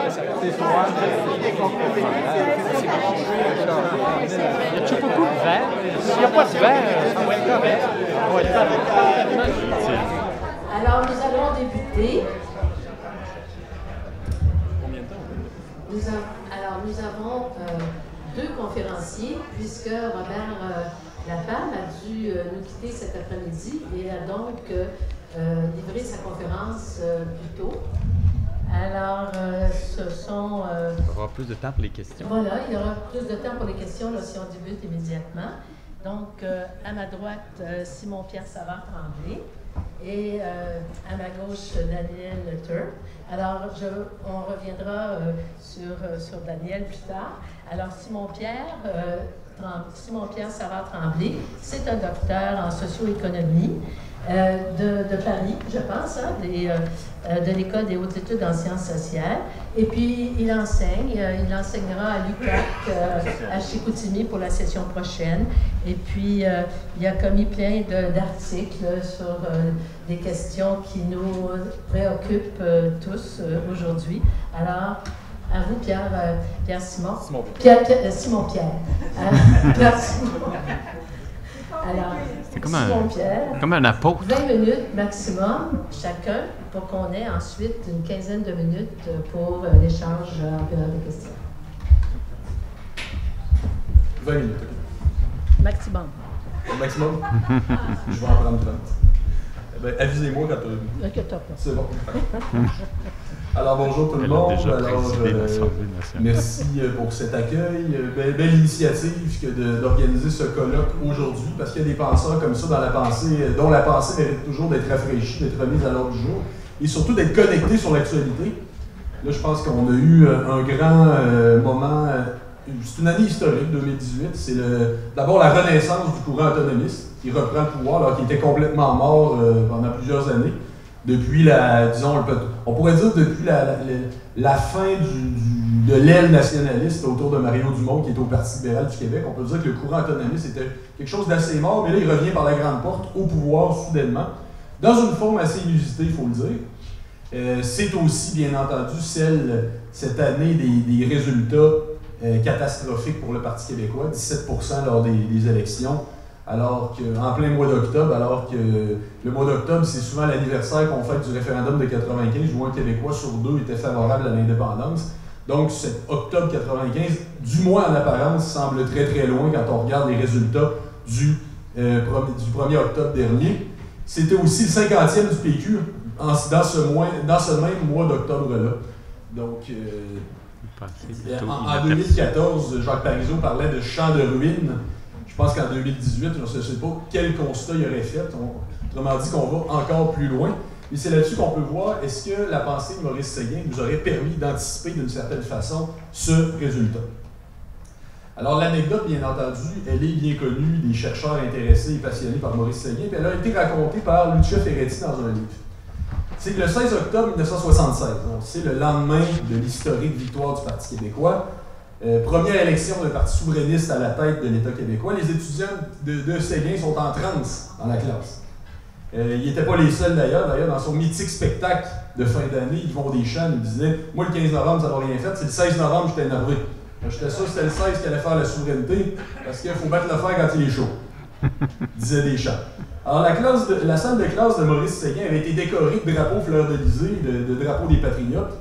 Y a-tu beaucoup de vent? S'il n'y a pas de vent, ça va être correct. Alors, nous allons débuter. Nous avons deux conférenciers, puisque Robert Laflamme a dû nous quitter cet après-midi et a donc livré sa conférence plus tôt. Alors, ce sont... Il va y avoir plus de temps pour les questions. Voilà, il y aura plus de temps pour les questions là, si on débute immédiatement. Donc, à ma droite, Simon-Pierre Savard-Tremblay et à ma gauche, Daniel Letter. Alors, on reviendra sur Daniel plus tard. Alors, Simon-Pierre Savard-Tremblay, c'est un docteur en socio-économie de Paris, je pense, hein, de l'École des hautes études en sciences sociales. Et puis, il enseignera à l'UQAC, à Chicoutimi pour la session prochaine. Et puis, il a commis plein d'articles sur des questions qui nous préoccupent tous aujourd'hui. Alors, à vous, Pierre-Simon. Simon-Pierre. Pierre-Simon. Alors, c'est comme un apôtre. 20 minutes maximum chacun pour qu'on ait ensuite une quinzaine de minutes pour l'échange en période de questions. 20 minutes, OK. Maximum. Maximum? Je vais en prendre 30. Eh bien, avisez-moi quand tu as... C'est bon. Alors, bonjour tout le monde. Alors, merci pour cet accueil. Belle initiative d'organiser ce colloque aujourd'hui, parce qu'il y a des penseurs comme ça dont la pensée mérite toujours d'être rafraîchie, d'être remise à l'ordre du jour, et surtout d'être connectée sur l'actualité. Là, je pense qu'on a eu un grand moment. C'est une année historique, 2018. C'est d'abord la renaissance du courant autonomiste qui reprend le pouvoir, alors qu'il était complètement mort pendant plusieurs années. Depuis on pourrait dire depuis la fin de l'aile nationaliste autour de Mario Dumont, qui est au Parti libéral du Québec. On peut dire que le courant autonomiste était quelque chose d'assez mort, mais là, il revient par la grande porte au pouvoir soudainement, dans une forme assez inusitée, il faut le dire. C'est aussi, bien entendu, cette année des résultats catastrophiques pour le Parti québécois, 17% lors des élections. Alors qu'en plein mois d'octobre, alors que le mois d'octobre, c'est souvent l'anniversaire qu'on fête du référendum de 95, où un Québécois sur deux était favorable à l'indépendance. Donc, cet octobre 95, du moins en apparence, semble très très loin quand on regarde les résultats du 1er octobre dernier. C'était aussi le 50e du PQ dans ce même mois d'octobre-là. Donc, en 2014, Jacques Parizeau parlait de champ de ruines. Je pense qu'en 2018, je ne sais pas quel constat il aurait fait. Autrement dit qu'on va encore plus loin. Et c'est là-dessus qu'on peut voir, est-ce que la pensée de Maurice Séguin nous aurait permis d'anticiper d'une certaine façon ce résultat? Alors l'anecdote, bien entendu, elle est bien connue des chercheurs intéressés et passionnés par Maurice Séguin, puis elle a été racontée par Lucia Ferretti dans un livre. C'est que le 16 octobre 1976, donc c'est le lendemain de l'historique victoire du Parti québécois, première élection d'un parti souverainiste à la tête de l'État québécois, les étudiants de Séguin sont en transe dans la classe. Ils n'étaient pas les seuls d'ailleurs. D'ailleurs, dans son mythique spectacle de fin d'année, Yvon Deschamps nous disait « Moi, le 15 novembre, ça n'a rien fait. C'est le 16 novembre, j'étais énervé. J'étais sûr que c'était le 16 qui allait faire la souveraineté, parce qu'il faut battre le fer quand il est chaud. » disait Deschamps. Alors, la salle de classe de Maurice Séguin avait été décorée de drapeaux fleur-de-lysée, de drapeaux des Patriotes.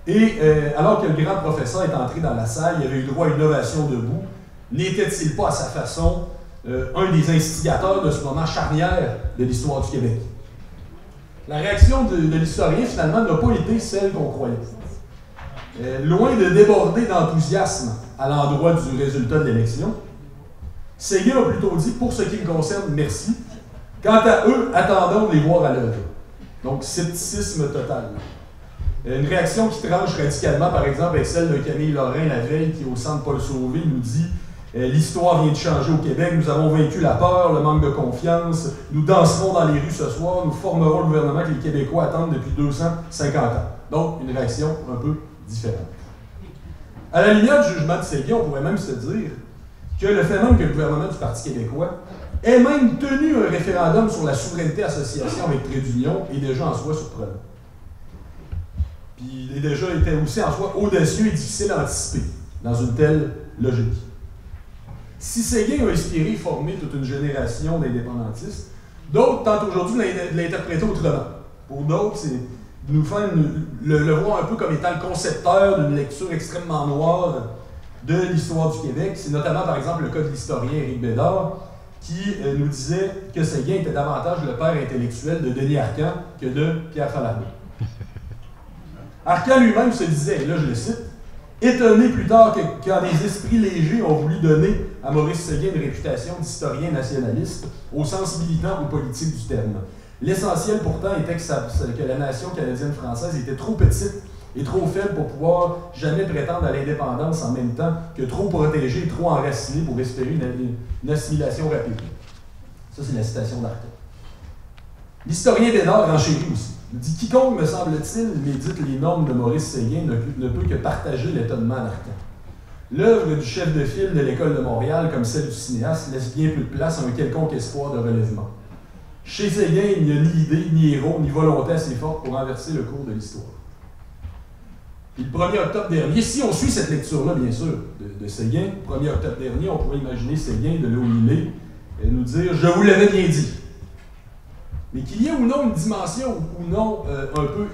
Et alors que le grand professeur est entré dans la salle, il avait eu droit à une ovation debout. N'était-il pas à sa façon un des instigateurs de ce moment charnière de l'histoire du Québec? La réaction de l'historien, finalement, n'a pas été celle qu'on croyait. Loin de déborder d'enthousiasme à l'endroit du résultat de l'élection, Séguin a plutôt dit, pour ce qui me concerne, merci. Quant à eux, attendons de les voir à l'œuvre. Donc, scepticisme total. Une réaction qui tranche radicalement, par exemple, avec celle de Camille Lorrain la veille, qui, au centre Paul Sauvé, nous dit « L'histoire vient de changer au Québec, nous avons vaincu la peur, le manque de confiance, nous danserons dans les rues ce soir, nous formerons le gouvernement que les Québécois attendent depuis 250 ans. » Donc, une réaction un peu différente. À la lumière du jugement de Séguin, on pourrait même se dire que le fait même que le gouvernement du Parti québécois ait même tenu un référendum sur la souveraineté association avec trait d'union est déjà en soi surprenant. Puis il était aussi en soi audacieux et difficile à anticiper dans une telle logique. Si Séguin a inspiré et formé toute une génération d'indépendantistes, d'autres tentent aujourd'hui de l'interpréter autrement. Pour d'autres, c'est de nous faire le voir un peu comme étant le concepteur d'une lecture extrêmement noire de l'histoire du Québec. C'est notamment, par exemple, le cas de l'historien Éric Bédard, qui nous disait que Séguin était davantage le père intellectuel de Denis Arcand que de Pierre Falardeau. Arcand lui-même se disait, et là je le cite, « Étonné plus tard que quand des esprits légers ont voulu donner à Maurice Séguin une réputation d'historien nationaliste, au sens militant ou politique du terme. L'essentiel pourtant était que la nation canadienne-française était trop petite et trop faible pour pouvoir jamais prétendre à l'indépendance en même temps que trop protégée et trop enracinée pour espérer une assimilation rapide. » Ça, c'est la citation d'Arcand. L'historien Bédard renchérit aussi. Il dit « Quiconque, me semble-t-il, médite les normes de Maurice Séguin ne peut que partager l'étonnement d'Arcand. L'œuvre du chef de file de l'École de Montréal, comme celle du cinéaste, laisse bien peu de place à un quelconque espoir de relèvement. Chez Séguin, il n'y a ni idée, ni héros, ni volonté assez forte pour renverser le cours de l'histoire. » Puis le 1er octobre dernier, si on suit cette lecture-là, bien sûr, de Séguin, le 1er octobre dernier, on pourrait imaginer Séguin de là où il est et nous dire « Je vous l'avais bien dit ». Mais qu'il y ait ou non une dimension ou non un peu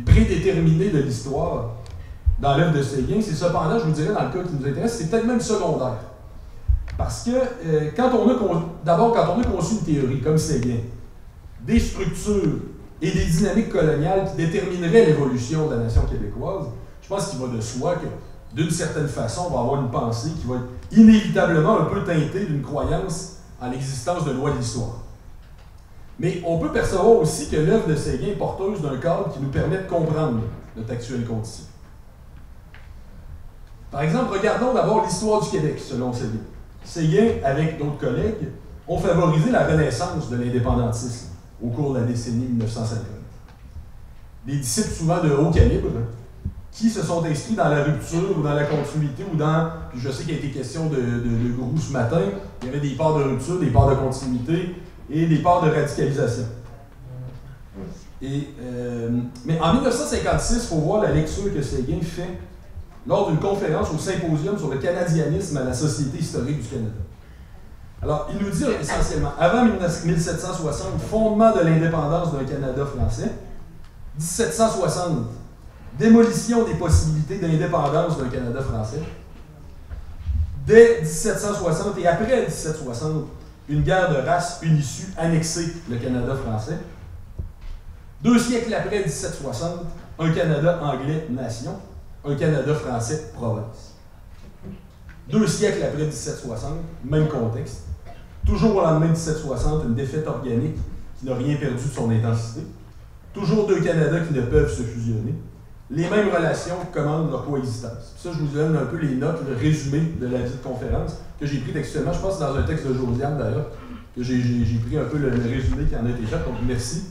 prédéterminée de l'histoire dans l'œuvre de Séguin, c'est cependant, je vous dirais, dans le cas qui nous intéresse, c'est peut-être même secondaire. Parce que quand on a conçu une théorie comme Séguin, des structures et des dynamiques coloniales qui détermineraient l'évolution de la nation québécoise, je pense qu'il va de soi que, d'une certaine façon, on va avoir une pensée qui va être inévitablement un peu teintée d'une croyance en l'existence de lois de l'histoire. Mais on peut percevoir aussi que l'œuvre de Séguin est porteuse d'un cadre qui nous permet de comprendre notre actuelle condition. Par exemple, regardons d'abord l'histoire du Québec, selon Séguin. Séguin, avec d'autres collègues, ont favorisé la renaissance de l'indépendantisme au cours de la décennie 1950. Des disciples souvent de haut calibre, qui se sont inscrits dans la rupture ou dans la continuité ou dans, puis je sais qu'il y a été question de Groux ce matin, il y avait des parts de rupture, des parts de continuité, et des parts de radicalisation. Mais en 1956, il faut voir la lecture que Séguin fait lors d'une conférence au symposium sur le canadianisme à la Société historique du Canada. Alors, il nous dit essentiellement, avant 1760, fondement de l'indépendance d'un Canada français, 1760, démolition des possibilités d'indépendance d'un Canada français, dès 1760 et après 1760, une guerre de race, une issue, annexée le Canada français. 2 siècles après 1760, un Canada anglais nation, un Canada français province. 2 siècles après 1760, même contexte. Toujours au lendemain de 1760, une défaite organique qui n'a rien perdu de son intensité. Toujours 2 Canadas qui ne peuvent se fusionner. Les mêmes relations commandent leur coexistence. Ça, je vous donne un peu les notes, le résumé de la dite conférence que j'ai pris textuellement. Je pense que c'est dans un texte de Josiane, d'ailleurs, que j'ai pris un peu le résumé qui en a été fait. Donc, merci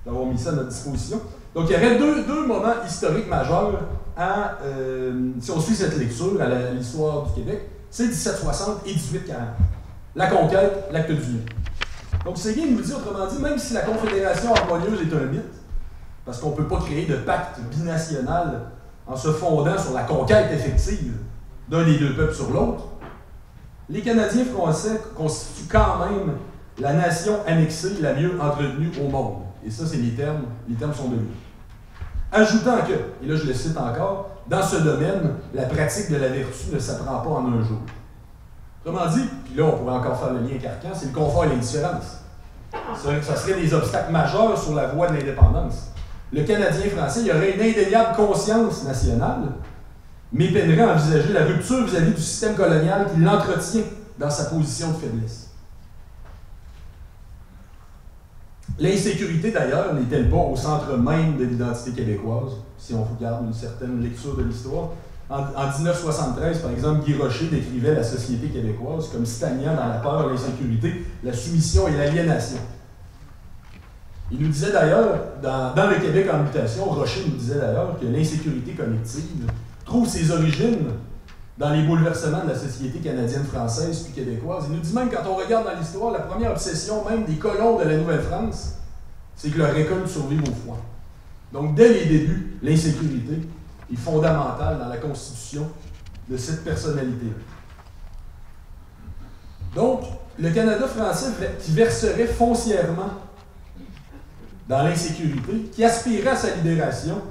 d'avoir mis ça à notre disposition. Donc, il y aurait deux moments historiques majeurs si on suit cette lecture à l'histoire du Québec. C'est 1760 et 1840. La conquête, l'acte d'union. Donc, Séguin nous dit, autrement dit, même si la Confédération harmonieuse est un mythe, parce qu'on ne peut pas créer de pacte binational en se fondant sur la conquête effective d'un des deux peuples sur l'autre, les Canadiens français constituent quand même la nation annexée la mieux entretenue au monde. Et ça, c'est les termes sont de lui. Ajoutant que, et là je le cite encore, dans ce domaine, la pratique de la vertu ne s'apprend pas en un jour. Autrement dit, puis là on pourrait encore faire le lien avec Arcand, c'est le confort et l'indifférence. Ça serait des obstacles majeurs sur la voie de l'indépendance. Le Canadien français, il aurait une indéniable conscience nationale, mais peinerait à envisager la rupture vis-à-vis du système colonial qui l'entretient dans sa position de faiblesse. L'insécurité, d'ailleurs, n'est-elle pas au centre même de l'identité québécoise, si on regarde une certaine lecture de l'histoire? En 1973, par exemple, Guy Rocher décrivait la société québécoise comme stagnant dans la peur, l'insécurité, la soumission et l'aliénation. Il nous disait d'ailleurs, dans le Québec en mutation, Rocher nous disait d'ailleurs que l'insécurité collective trouve ses origines dans les bouleversements de la société canadienne-française puis québécoise. Il nous dit même, quand on regarde dans l'histoire, la première obsession même des colons de la Nouvelle-France, c'est que leur récolte survive au froid. Donc, dès les débuts, l'insécurité est fondamentale dans la constitution de cette personnalité. Donc, le Canada français qui verserait foncièrement dans l'insécurité, qui aspirait à sa libération,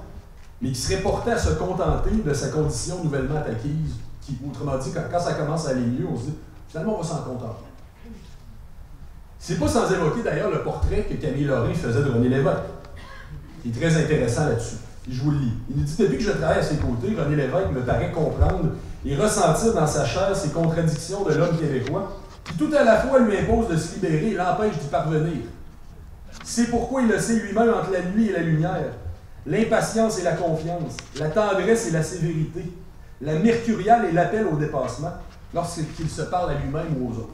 mais qui serait porté à se contenter de sa condition nouvellement acquise, qui, autrement dit, quand ça commence à aller mieux, on se dit, finalement, on va s'en contenter. C'est pas sans évoquer d'ailleurs le portrait que Camille Lorrain faisait de René Lévesque, qui est très intéressant là-dessus. Je vous le lis. Il nous dit, depuis que je travaille à ses côtés, René Lévesque me paraît comprendre et ressentir dans sa chair ces contradictions de l'homme québécois, qui tout à la fois lui impose de se libérer et l'empêche d'y parvenir. C'est pourquoi il le sait lui-même entre la nuit et la lumière, l'impatience et la confiance, la tendresse et la sévérité, la mercuriale et l'appel au dépassement, lorsqu'il se parle à lui-même ou aux autres.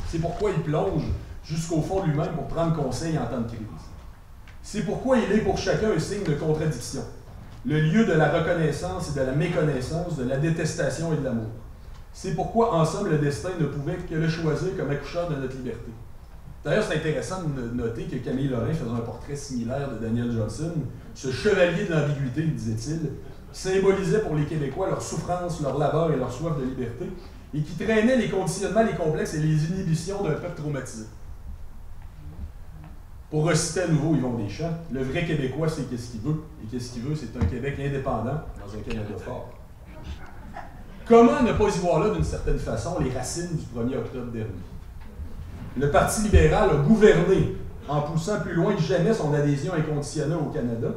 C'est pourquoi il plonge jusqu'au fond de lui-même pour prendre conseil en temps de crise. C'est pourquoi il est pour chacun un signe de contradiction, le lieu de la reconnaissance et de la méconnaissance, de la détestation et de l'amour. C'est pourquoi, en somme, le destin ne pouvait que le choisir comme accoucheur de notre liberté. D'ailleurs, c'est intéressant de noter que Camille Lorrain faisait un portrait similaire de Daniel Johnson, ce chevalier de l'ambiguïté, disait-il, symbolisait pour les Québécois leur souffrance, leur labeur et leur soif de liberté, et qui traînait les conditionnements, les complexes et les inhibitions d'un peuple traumatisé. Pour reciter à nouveau Yvon Deschamps, le vrai Québécois sait qu'est-ce qu'il veut, et qu'est-ce qu'il veut, c'est un Québec indépendant dans un Canada fort. Comment ne pas y voir là, d'une certaine façon, les racines du 1er octobre dernier? Le Parti libéral a gouverné en poussant plus loin que jamais son adhésion inconditionnelle au Canada,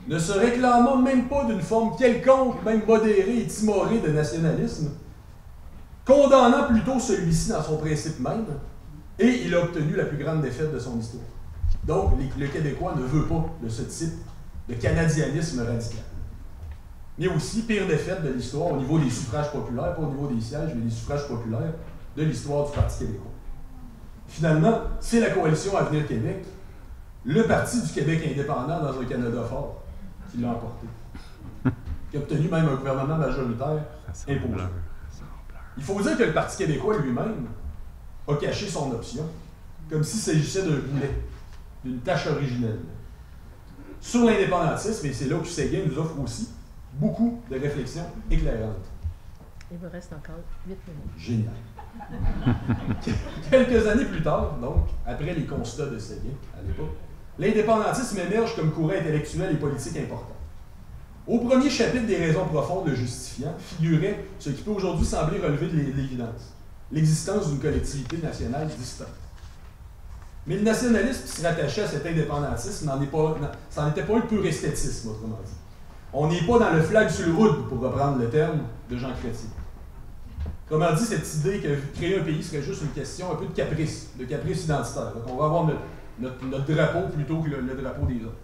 ne se réclamant même pas d'une forme quelconque, même modérée et timorée de nationalisme, condamnant plutôt celui-ci dans son principe même, et il a obtenu la plus grande défaite de son histoire. Donc, le Québécois ne veut pas de ce type de canadianisme radical. Mais aussi, pire défaite de l'histoire au niveau des suffrages populaires, pas au niveau des sièges, mais des suffrages populaires de l'histoire du Parti québécois. Finalement, c'est la coalition Avenir Québec, le Parti du Québec indépendant dans un Canada fort, qui l'a emporté. Qui a obtenu même un gouvernement majoritaire imposé. Il faut dire que le Parti québécois lui-même a caché son option, comme s'il s'agissait d'un boulet, d'une tâche originelle. Sur l'indépendantisme, et c'est là que Séguin nous offre aussi beaucoup de réflexions éclairantes. Il vous reste encore 8 minutes. Génial. Quelques années plus tard, donc, après les constats de Séguin, à l'époque, l'indépendantisme émerge comme courant intellectuel et politique important. Au premier chapitre des raisons profondes le justifiant figurait ce qui peut aujourd'hui sembler relever de l'évidence, l'existence d'une collectivité nationale distincte. Mais le nationalisme qui se rattachait à cet indépendantisme c'en était pas un pur esthétisme, autrement dit. On n'est pas dans le flag sur le hood, pour reprendre le terme de Jean Chrétien. Comment dit cette idée que créer un pays serait juste une question un peu de caprice identitaire. Donc on va avoir notre drapeau plutôt que le drapeau des autres.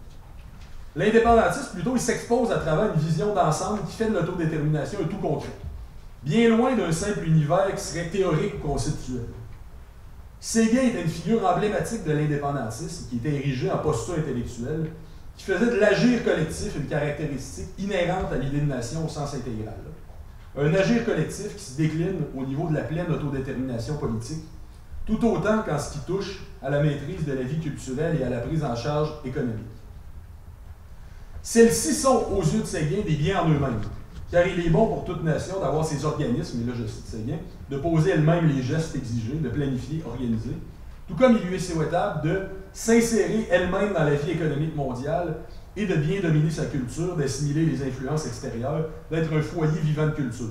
L'indépendantisme, plutôt, il s'expose à travers une vision d'ensemble qui fait de l'autodétermination un tout concret. Bien loin d'un simple univers qui serait théorique ou conceptuel. Séguin était une figure emblématique de l'indépendantisme qui était érigée en posture intellectuelle, qui faisait de l'agir collectif une caractéristique inhérente à l'idée de nation au sens intégral. Un agir collectif qui se décline au niveau de la pleine autodétermination politique, tout autant qu'en ce qui touche à la maîtrise de la vie culturelle et à la prise en charge économique. Celles-ci sont, aux yeux de Séguin, des biens en eux-mêmes, car il est bon pour toute nation d'avoir ses organismes, et là je cite Séguin, de poser elle-même les gestes exigés, de planifier, organiser, tout comme il lui est souhaitable de s'insérer elle-même dans la vie économique mondiale et de bien dominer sa culture, d'assimiler les influences extérieures, d'être un foyer vivant de culture.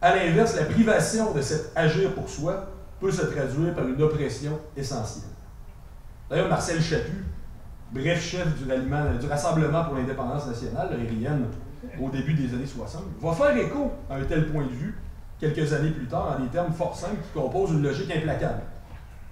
À l'inverse, la privation de cet agir pour soi peut se traduire par une oppression essentielle. D'ailleurs, Marcel Chaput, bref chef du Rassemblement pour l'indépendance nationale, le RIN, au début des années 60, va faire écho à un tel point de vue quelques années plus tard en des termes fort simples qui composent une logique implacable.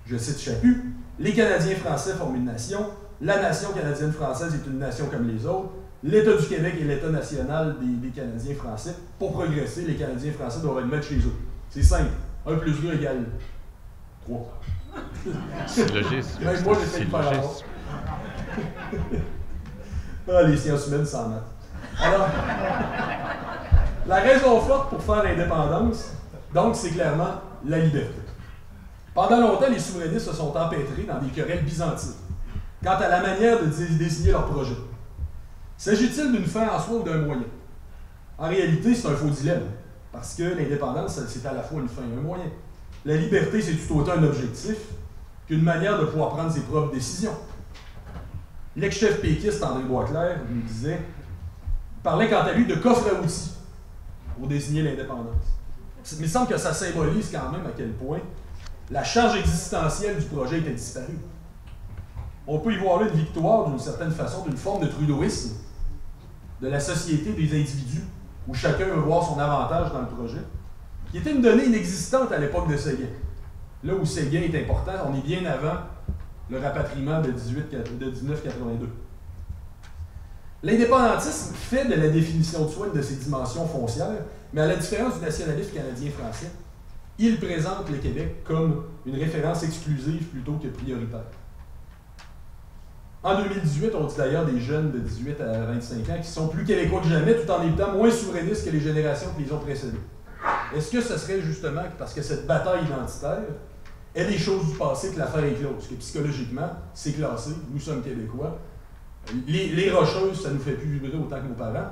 Je cite Chaput, « Les Canadiens français forment une nation, la nation canadienne-française est une nation comme les autres, l'État du Québec est l'État national des Canadiens français. Pour progresser, les Canadiens français doivent être maîtres chez eux. C'est simple. 1 plus 2 égale 3. » C'est logique. Même moi, j'essaie de faire alors. Ah, les sciences humaines s'en mettent. Alors, la raison forte pour faire l'indépendance, donc, c'est clairement la liberté. Pendant longtemps, les souverainistes se sont empêtrés dans des querelles byzantines. quant à la manière de désigner leur projet. S'agit-il d'une fin en soi ou d'un moyen? En réalité, c'est un faux dilemme, parce que l'indépendance, c'est à la fois une fin et un moyen. La liberté, c'est tout autant un objectif qu'une manière de pouvoir prendre ses propres décisions. L'ex-chef péquiste André Boisclair nous disait, parlait quant à lui de coffre à outils pour désigner l'indépendance. Mais il semble que ça symbolise quand même à quel point la charge existentielle du projet était disparue. On peut y voir là une victoire, d'une certaine façon, d'une forme de trudeauisme de la société des individus, où chacun veut voir son avantage dans le projet, qui était une donnée inexistante à l'époque de Séguin. Là où Séguin est important, on est bien avant le rapatriement de 1982. L'indépendantisme fait de la définition de soi une de ses dimensions foncières, mais à la différence du nationalisme canadien-français, il présente le Québec comme une référence exclusive plutôt que prioritaire. En 2018, on dit d'ailleurs des jeunes de 18 à 25 ans qui sont plus québécois que jamais, tout en étant moins souverainistes que les générations qui les ont précédées. Est-ce que ce serait justement parce que cette bataille identitaire est des choses du passé que l'affaire est close, que psychologiquement, c'est classé, nous sommes Québécois. Les Rocheuses, ça nous fait plus vibrer autant que nos parents,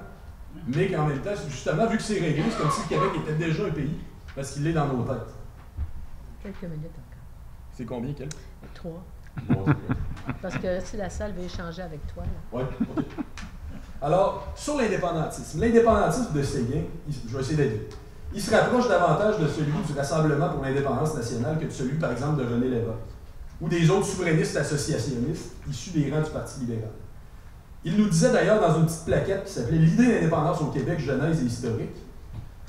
mais qu'en même temps, justement, vu que c'est réglé, c'est comme si le Québec était déjà un pays, parce qu'il est dans nos têtes. Quelques minutes encore. C'est combien, quel? 3. Bon, Parce que si la salle veut échanger avec toi. Oui, OK. Alors, sur l'indépendantisme de Séguin, je vais essayer d'être vite. Il se rapproche davantage de celui du Rassemblement pour l'indépendance nationale que de celui, par exemple, de René Lévesque, ou des autres souverainistes associationnistes issus des rangs du Parti libéral. Il nous disait d'ailleurs dans une petite plaquette qui s'appelait « L'idée d'indépendance au Québec, genèse et historique »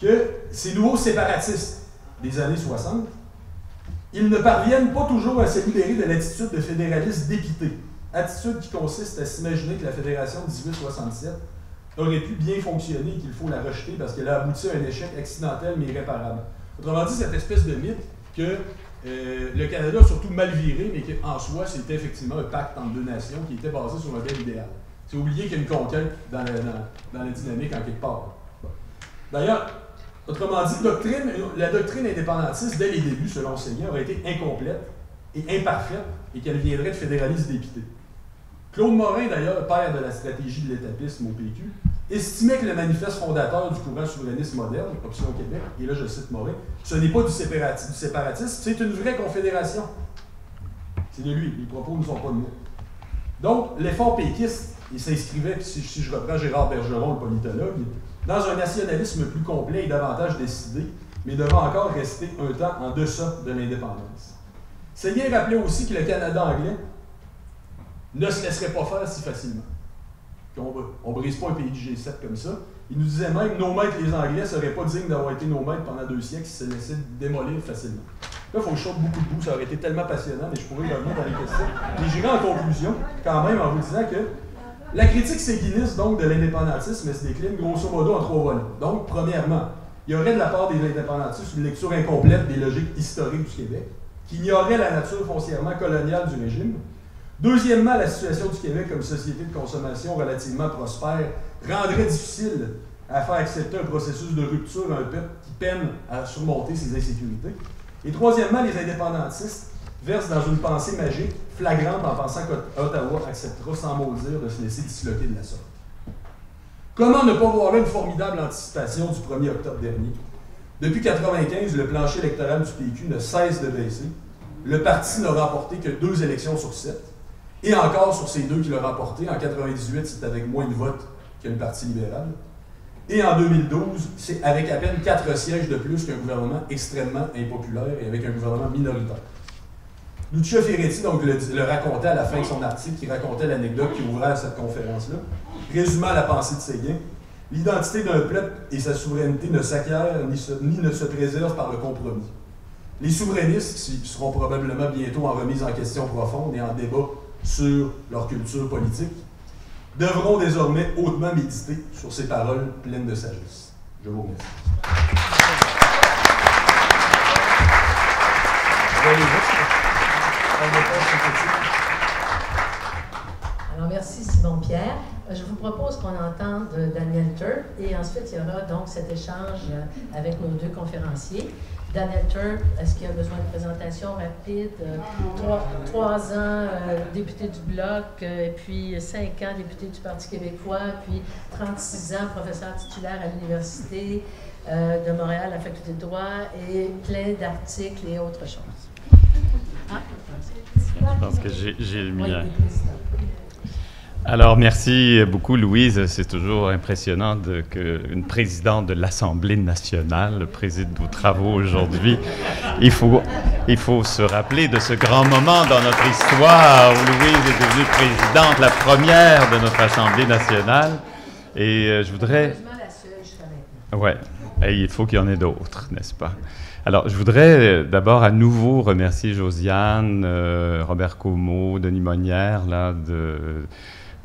que ces nouveaux séparatistes des années 60, ils ne parviennent pas toujours à se libérer de l'attitude de fédéraliste dépité, attitude qui consiste à s'imaginer que la Fédération de 1867 aurait pu bien fonctionner et qu'il faut la rejeter parce qu'elle a abouti à un échec accidentel mais irréparable. Autrement dit, cette espèce de mythe que le Canada a surtout mal viré, mais qu'en soi, c'était effectivement un pacte entre deux nations qui était basé sur un bel idéal. C'est oublier qu'il y a une conquête dans la dynamique en quelque part. Bon. D'ailleurs, autrement dit, la doctrine indépendantiste, dès les débuts, selon Séguin, aurait été incomplète et imparfaite et qu'elle viendrait de fédéralistes dépités. Claude Morin, d'ailleurs, père de la stratégie de l'étapisme au PQ, estimait que le manifeste fondateur du courant souverainiste moderne, Option Québec, et là je cite Morin, ce n'est pas du séparatisme, c'est une vraie confédération. C'est de lui, les propos ne sont pas de moi. Donc, l'effort péquiste, il s'inscrivait, si je reprends Gérard Bergeron, le politologue, dans un nationalisme plus complet et davantage décidé, mais devant encore rester un temps en deçà de l'indépendance. Séguin rappelait aussi que le Canada anglais ne se laisserait pas faire si facilement. On ne brise pas un pays du G7 comme ça. Il nous disait même, nos maîtres, les Anglais, ne seraient pas dignes d'avoir été nos maîtres pendant 2 siècles s'ils se laissaient démolir facilement. Là, il faut que je saute beaucoup de bout, ça aurait été tellement passionnant, mais je pourrais revenir dans les questions. Mais j'irai en conclusion, quand même, en vous disant que la critique séguiniste, donc, de l'indépendantisme, se décline grosso modo en 3 volets. Donc, premièrement, il y aurait de la part des indépendantistes une lecture incomplète des logiques historiques du Québec, qui ignorait la nature foncièrement coloniale du régime. Deuxièmement, la situation du Québec comme société de consommation relativement prospère rendrait difficile à faire accepter un processus de rupture à un peuple qui peine à surmonter ses insécurités. Et troisièmement, les indépendantistes versent dans une pensée magique, flagrante en pensant qu'Ottawa acceptera sans mot dire de se laisser disloquer de la sorte. Comment ne pas voir là une formidable anticipation du 1er octobre dernier? Depuis 1995, le plancher électoral du PQ ne cesse de baisser. Le parti n'a remporté que 2 élections sur 7. Et encore, sur ces 2 qu'il a remportés, en 1998, c'est avec moins de votes que le Parti libéral. Et en 2012, c'est avec à peine 4 sièges de plus qu'un gouvernement extrêmement impopulaire et avec un gouvernement minoritaire. Lucia Ferretti donc, le racontait à la fin de son article, qui racontait l'anecdote qui ouvrait cette conférence-là, résumant la pensée de Séguin. L'identité d'un peuple et sa souveraineté ne s'acquièrent ni ne se préservent par le compromis. Les souverainistes, qui seront probablement bientôt en remise en question profonde et en débat sur leur culture politique, devront désormais hautement méditer sur ces paroles pleines de sagesse. Je vous remercie. Alors, merci Simon-Pierre. Je vous propose qu'on entende Daniel Turp et ensuite il y aura donc cet échange avec nos deux conférenciers. Daniel Turp, est-ce qu'il y a besoin de présentation rapide? 3 ans député du Bloc, et puis 5 ans député du Parti québécois, puis 36 ans professeur titulaire à l'Université de Montréal, à la Faculté de droit, et plein d'articles et autres choses. Je pense que j'ai le mien. Oui, Alors, merci beaucoup, Louise. C'est toujours impressionnant qu'une présidente de l'Assemblée nationale préside nos travaux aujourd'hui. Il faut se rappeler de ce grand moment dans notre histoire où Louise est devenue présidente, la première de notre Assemblée nationale. Et je voudrais... Heureusement, la seule jusqu'à maintenant. Ouais, et il faut qu'il y en ait d'autres, n'est-ce pas? Alors, je voudrais d'abord à nouveau remercier Josiane, Robert Comeau, Denis Monnière, là, de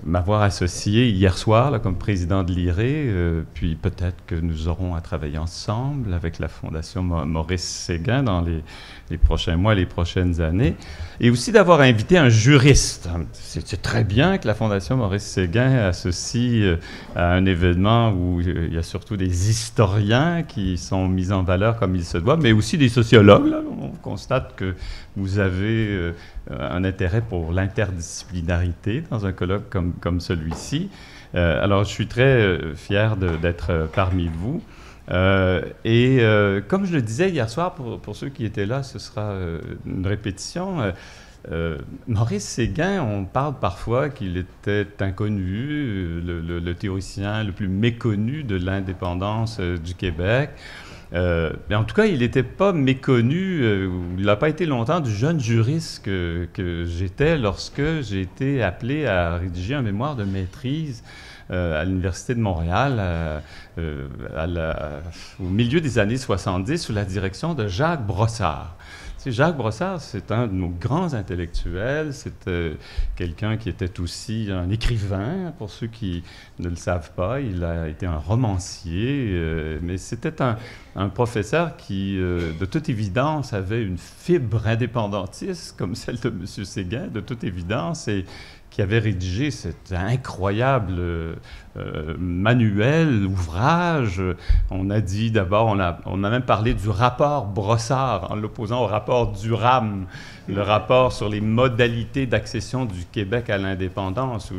m'avoir associé hier soir là, comme président de l'IRE, puis peut-être que nous aurons à travailler ensemble avec la Fondation Maurice Séguin dans les prochains mois, les prochaines années, et aussi d'avoir invité un juriste. C'est très bien que la Fondation Maurice Séguin associe à un événement où il y a surtout des historiens qui sont mis en valeur comme il se doit, mais aussi des sociologues. Là. On constate que vous avez un intérêt pour l'interdisciplinarité dans un colloque comme celui-ci. Alors, je suis très fier d'être parmi vous. Comme je le disais hier soir, pour ceux qui étaient là, ce sera une répétition. Maurice Séguin, on parle parfois qu'il était inconnu, le théoricien le plus méconnu de l'indépendance du Québec. Mais en tout cas, il n'était pas méconnu, il n'a pas été longtemps du jeune juriste que j'étais lorsque j'ai été appelé à rédiger un mémoire de maîtrise à l'Université de Montréal au milieu des années 70 sous la direction de Jacques Brossard. Jacques Brossard, c'est un de nos grands intellectuels. C'est quelqu'un qui était aussi un écrivain, pour ceux qui ne le savent pas. Il a été un romancier, mais c'était un professeur qui, de toute évidence, avait une fibre indépendantiste, comme celle de M. Séguin, de toute évidence, et qui avait rédigé cet incroyable manuel, ouvrage. On a dit d'abord, on a même parlé du rapport Brossard en l'opposant au rapport Durham, le rapport sur les modalités d'accession du Québec à l'indépendance, où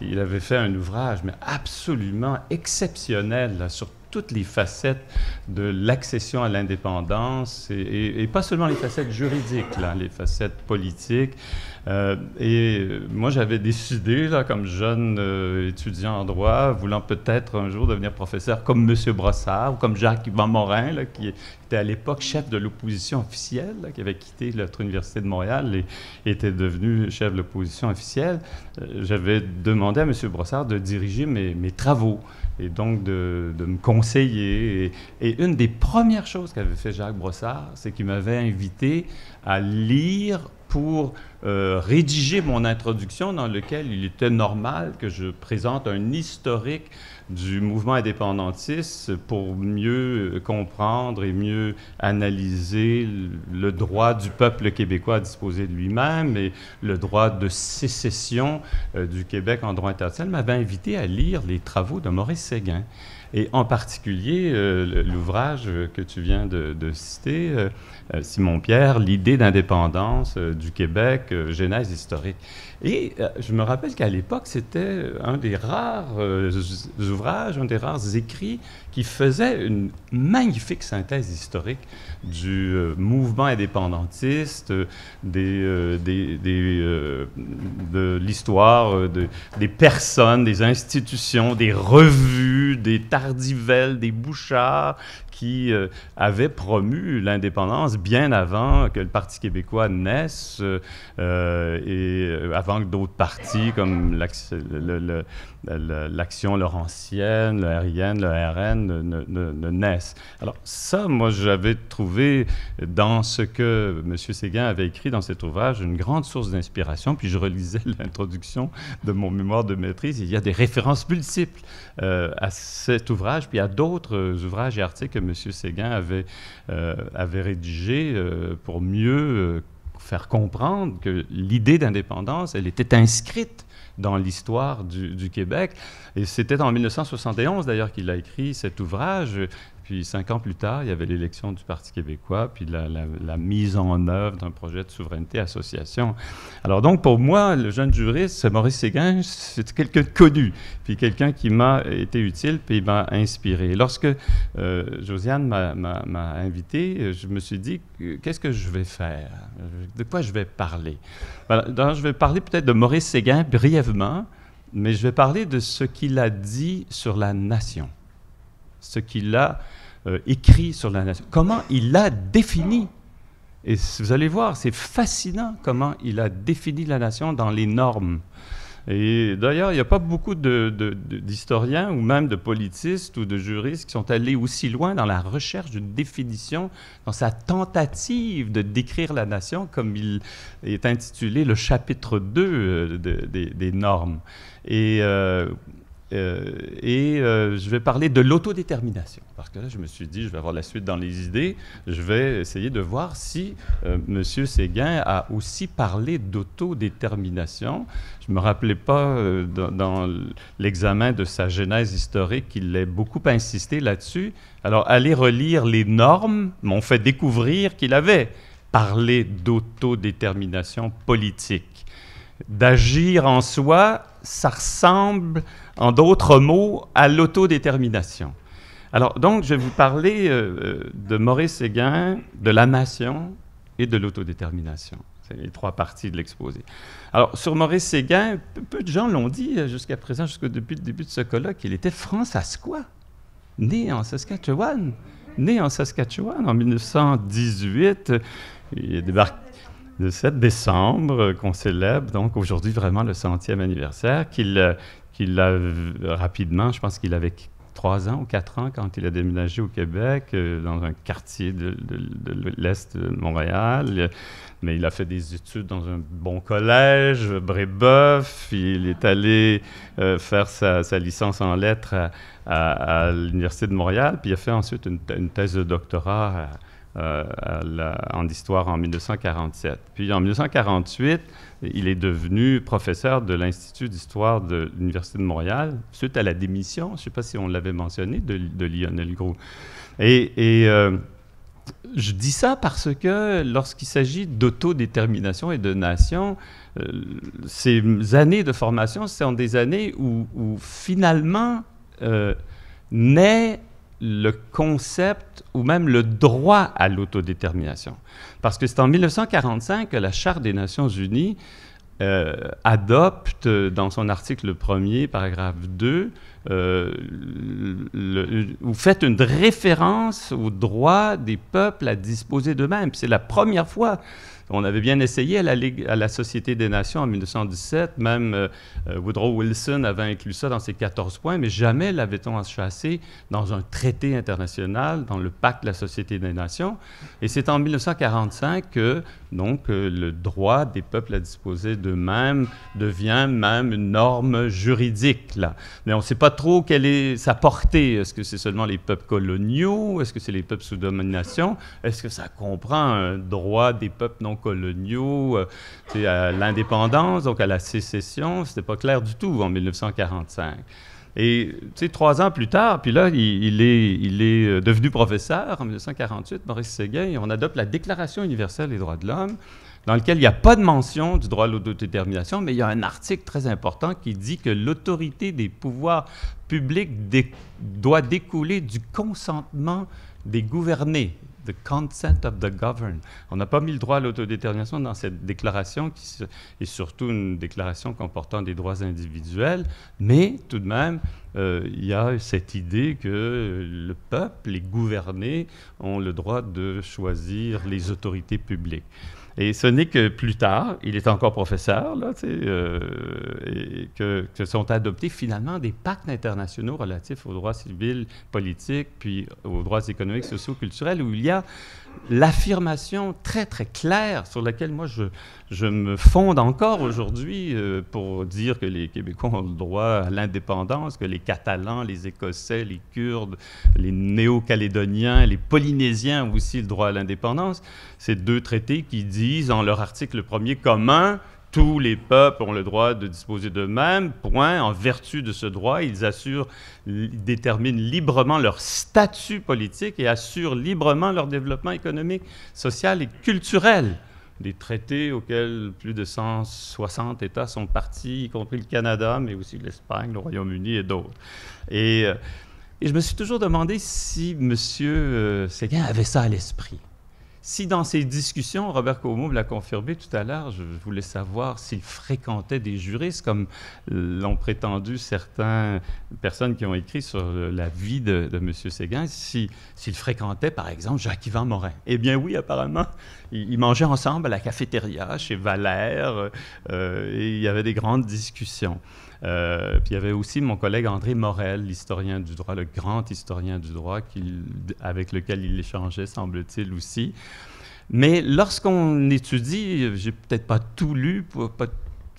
il avait fait un ouvrage mais absolument exceptionnel là, sur toutes les facettes de l'accession à l'indépendance, et pas seulement les facettes juridiques, là, les facettes politiques. Moi, j'avais décidé, là, comme jeune étudiant en droit, voulant peut-être un jour devenir professeur comme M. Brossard ou comme Jacques-Yvan Morin, là, qui était à l'époque chef de l'opposition officielle, là, qui avait quitté notre Université de Montréal et était devenu chef de l'opposition officielle. J'avais demandé à M. Brossard de diriger mes travaux et donc de me conseiller. Et une des premières choses qu'avait fait Jacques Brossard, c'est qu'il m'avait invité à lire pour rédiger mon introduction dans lequel il était normal que je présente un historique du mouvement indépendantiste pour mieux comprendre et mieux analyser le droit du peuple québécois à disposer de lui-même et le droit de sécession du Québec en droit international. Il m'avait invité à lire les travaux de Maurice Séguin. Et en particulier, l'ouvrage que tu viens de citer, Simon-Pierre, L'idée d'indépendance du Québec, genèse historique. Et je me rappelle qu'à l'époque, c'était un des rares ouvrages, un des rares écrits qui faisait une magnifique synthèse historique du mouvement indépendantiste, de l'histoire des personnes, des institutions, des revues, des Tardivelles, des Bouchard, qui avaient promu l'indépendance bien avant que le Parti québécois naisse et avant que d'autres partis comme l'Action Laurentienne, le RIN, le RN ne naissent. Alors ça, moi, j'avais trouvé dans ce que M. Séguin avait écrit dans cet ouvrage une grande source d'inspiration, puis je relisais l'introduction de mon mémoire de maîtrise. Il y a des références multiples à cet ouvrage, puis à d'autres ouvrages et articles que M. Séguin avait rédigés pour mieux faire comprendre que l'idée d'indépendance, elle était inscrite dans l'histoire du Québec. Et c'était en 1971, d'ailleurs, qu'il a écrit cet ouvrage. Puis 5 ans plus tard, il y avait l'élection du Parti québécois, puis la mise en œuvre d'un projet de souveraineté association. Alors donc, pour moi, le jeune juriste, Maurice Séguin, c'est quelqu'un de connu, puis quelqu'un qui m'a été utile, puis il m'a inspiré. Lorsque Josiane m'a invité, je me suis dit, qu'est-ce que je vais faire? De quoi je vais parler? Voilà, donc, je vais parler peut-être de Maurice Séguin brièvement, mais je vais parler de ce qu'il a dit sur la nation, ce qu'il a écrit sur la nation, comment il l'a défini. Et vous allez voir, c'est fascinant comment il a défini la nation dans les normes. Et d'ailleurs, il n'y a pas beaucoup d'historiens ou même de politistes ou de juristes qui sont allés aussi loin dans la recherche d'une définition, dans sa tentative de décrire la nation, comme il est intitulé le chapitre 2 des normes. Et je vais parler de l'autodétermination, parce que là, je me suis dit, je vais avoir la suite dans les idées, je vais essayer de voir si M. Séguin a aussi parlé d'autodétermination. Je ne me rappelais pas dans l'examen de sa genèse historique qu'il ait beaucoup insisté là-dessus. Alors, aller relire les normes m'ont fait découvrir qu'il avait parlé d'autodétermination politique. D'agir en soi, ça ressemble, en d'autres mots, à l'autodétermination. Alors, donc, je vais vous parler de Maurice Séguin, de la nation et de l'autodétermination. C'est les 3 parties de l'exposé. Alors, sur Maurice Séguin, peu de gens l'ont dit jusqu'à présent, depuis le début de ce colloque, qu'il était franc-saskois, né en Saskatchewan. Né en Saskatchewan en 1918. Il débarque le 7 décembre, qu'on célèbre, donc aujourd'hui vraiment le 100e anniversaire, qu'il a rapidement, je pense qu'il avait 3 ans ou 4 ans quand il a déménagé au Québec, dans un quartier de l'Est de Montréal. Mais il a fait des études dans un bon collège, Brébeuf. Il est allé faire sa licence en lettres à l'Université de Montréal, puis il a fait ensuite une thèse de doctorat en histoire en 1947. Puis en 1948, il est devenu professeur de l'Institut d'histoire de l'Université de Montréal, suite à la démission, je ne sais pas si on l'avait mentionné, de Lionel Groulx. Et je dis ça parce que lorsqu'il s'agit d'autodétermination et de nation, ces années de formation sont des années où finalement naît le concept ou même le droit à l'autodétermination. Parce que c'est en 1945 que la Charte des Nations Unies adopte, dans son article 1er, paragraphe 2, vous faites une référence au droit des peuples à disposer d'eux-mêmes. C'est la première fois. On avait bien essayé à la Société des Nations en 1917, même Woodrow Wilson avait inclus ça dans ses 14 points, mais jamais l'avait-on enchâssé dans un traité international, dans le pacte de la Société des Nations. Et c'est en 1945 que donc, le droit des peuples à disposer d'eux-mêmes devient même une norme juridique. Là. Mais on ne sait pas trop quelle est sa portée. Est-ce que c'est seulement les peuples coloniaux? Est-ce que c'est les peuples sous domination? Est-ce que ça comprend un droit des peuples non coloniaux à l'indépendance, donc à la sécession? Ce n'était pas clair du tout en 1945. Et 3 ans plus tard, puis là, il est devenu professeur en 1948, Maurice Séguin, et on adopte la Déclaration universelle des droits de l'homme, dans lequel il n'y a pas de mention du droit à l'autodétermination, mais il y a un article très important qui dit que l'autorité des pouvoirs publics doit découler du consentement des gouvernés. The consent of the governed. On n'a pas mis le droit à l'autodétermination dans cette déclaration qui est surtout une déclaration comportant des droits individuels, mais tout de même, il y a cette idée que le peuple, les gouvernés, ont le droit de choisir les autorités publiques. Et ce n'est que plus tard, il est encore professeur, là, et que sont adoptés finalement des pactes internationaux relatifs aux droits civils, politiques, puis aux droits économiques, sociaux, culturels, où il y a l'affirmation très, très claire sur laquelle moi je me fonde encore aujourd'hui pour dire que les Québécois ont le droit à l'indépendance, que les Catalans, les Écossais, les Kurdes, les Néo-Calédoniens, les Polynésiens ont aussi le droit à l'indépendance. Ces 2 traités qui disent, en leur article 1er commun, tous les peuples ont le droit de disposer d'eux-mêmes, point. En vertu de ce droit, ils déterminent librement leur statut politique et assurent librement leur développement économique, social et culturel. Des traités auxquels plus de 160 États sont partis, y compris le Canada, mais aussi l'Espagne, le Royaume-Uni et d'autres. Et je me suis toujours demandé si M. Séguin avait ça à l'esprit. Si dans ces discussions, Robert Comeau me l'a confirmé tout à l'heure, je voulais savoir s'il fréquentait des juristes, comme l'ont prétendu certaines personnes qui ont écrit sur la vie de M. Séguin, s'il fréquentait, par exemple, Jacques-Yvan Morin. Eh bien oui, apparemment, ils mangeaient ensemble à la cafétéria chez Valère, et il y avait des grandes discussions. Puis il y avait aussi mon collègue André Morel, l'historien du droit, le grand historien du droit, avec lequel il échangeait, semble-t-il, aussi. Mais lorsqu'on étudie, j'ai peut-être pas tout lu, pas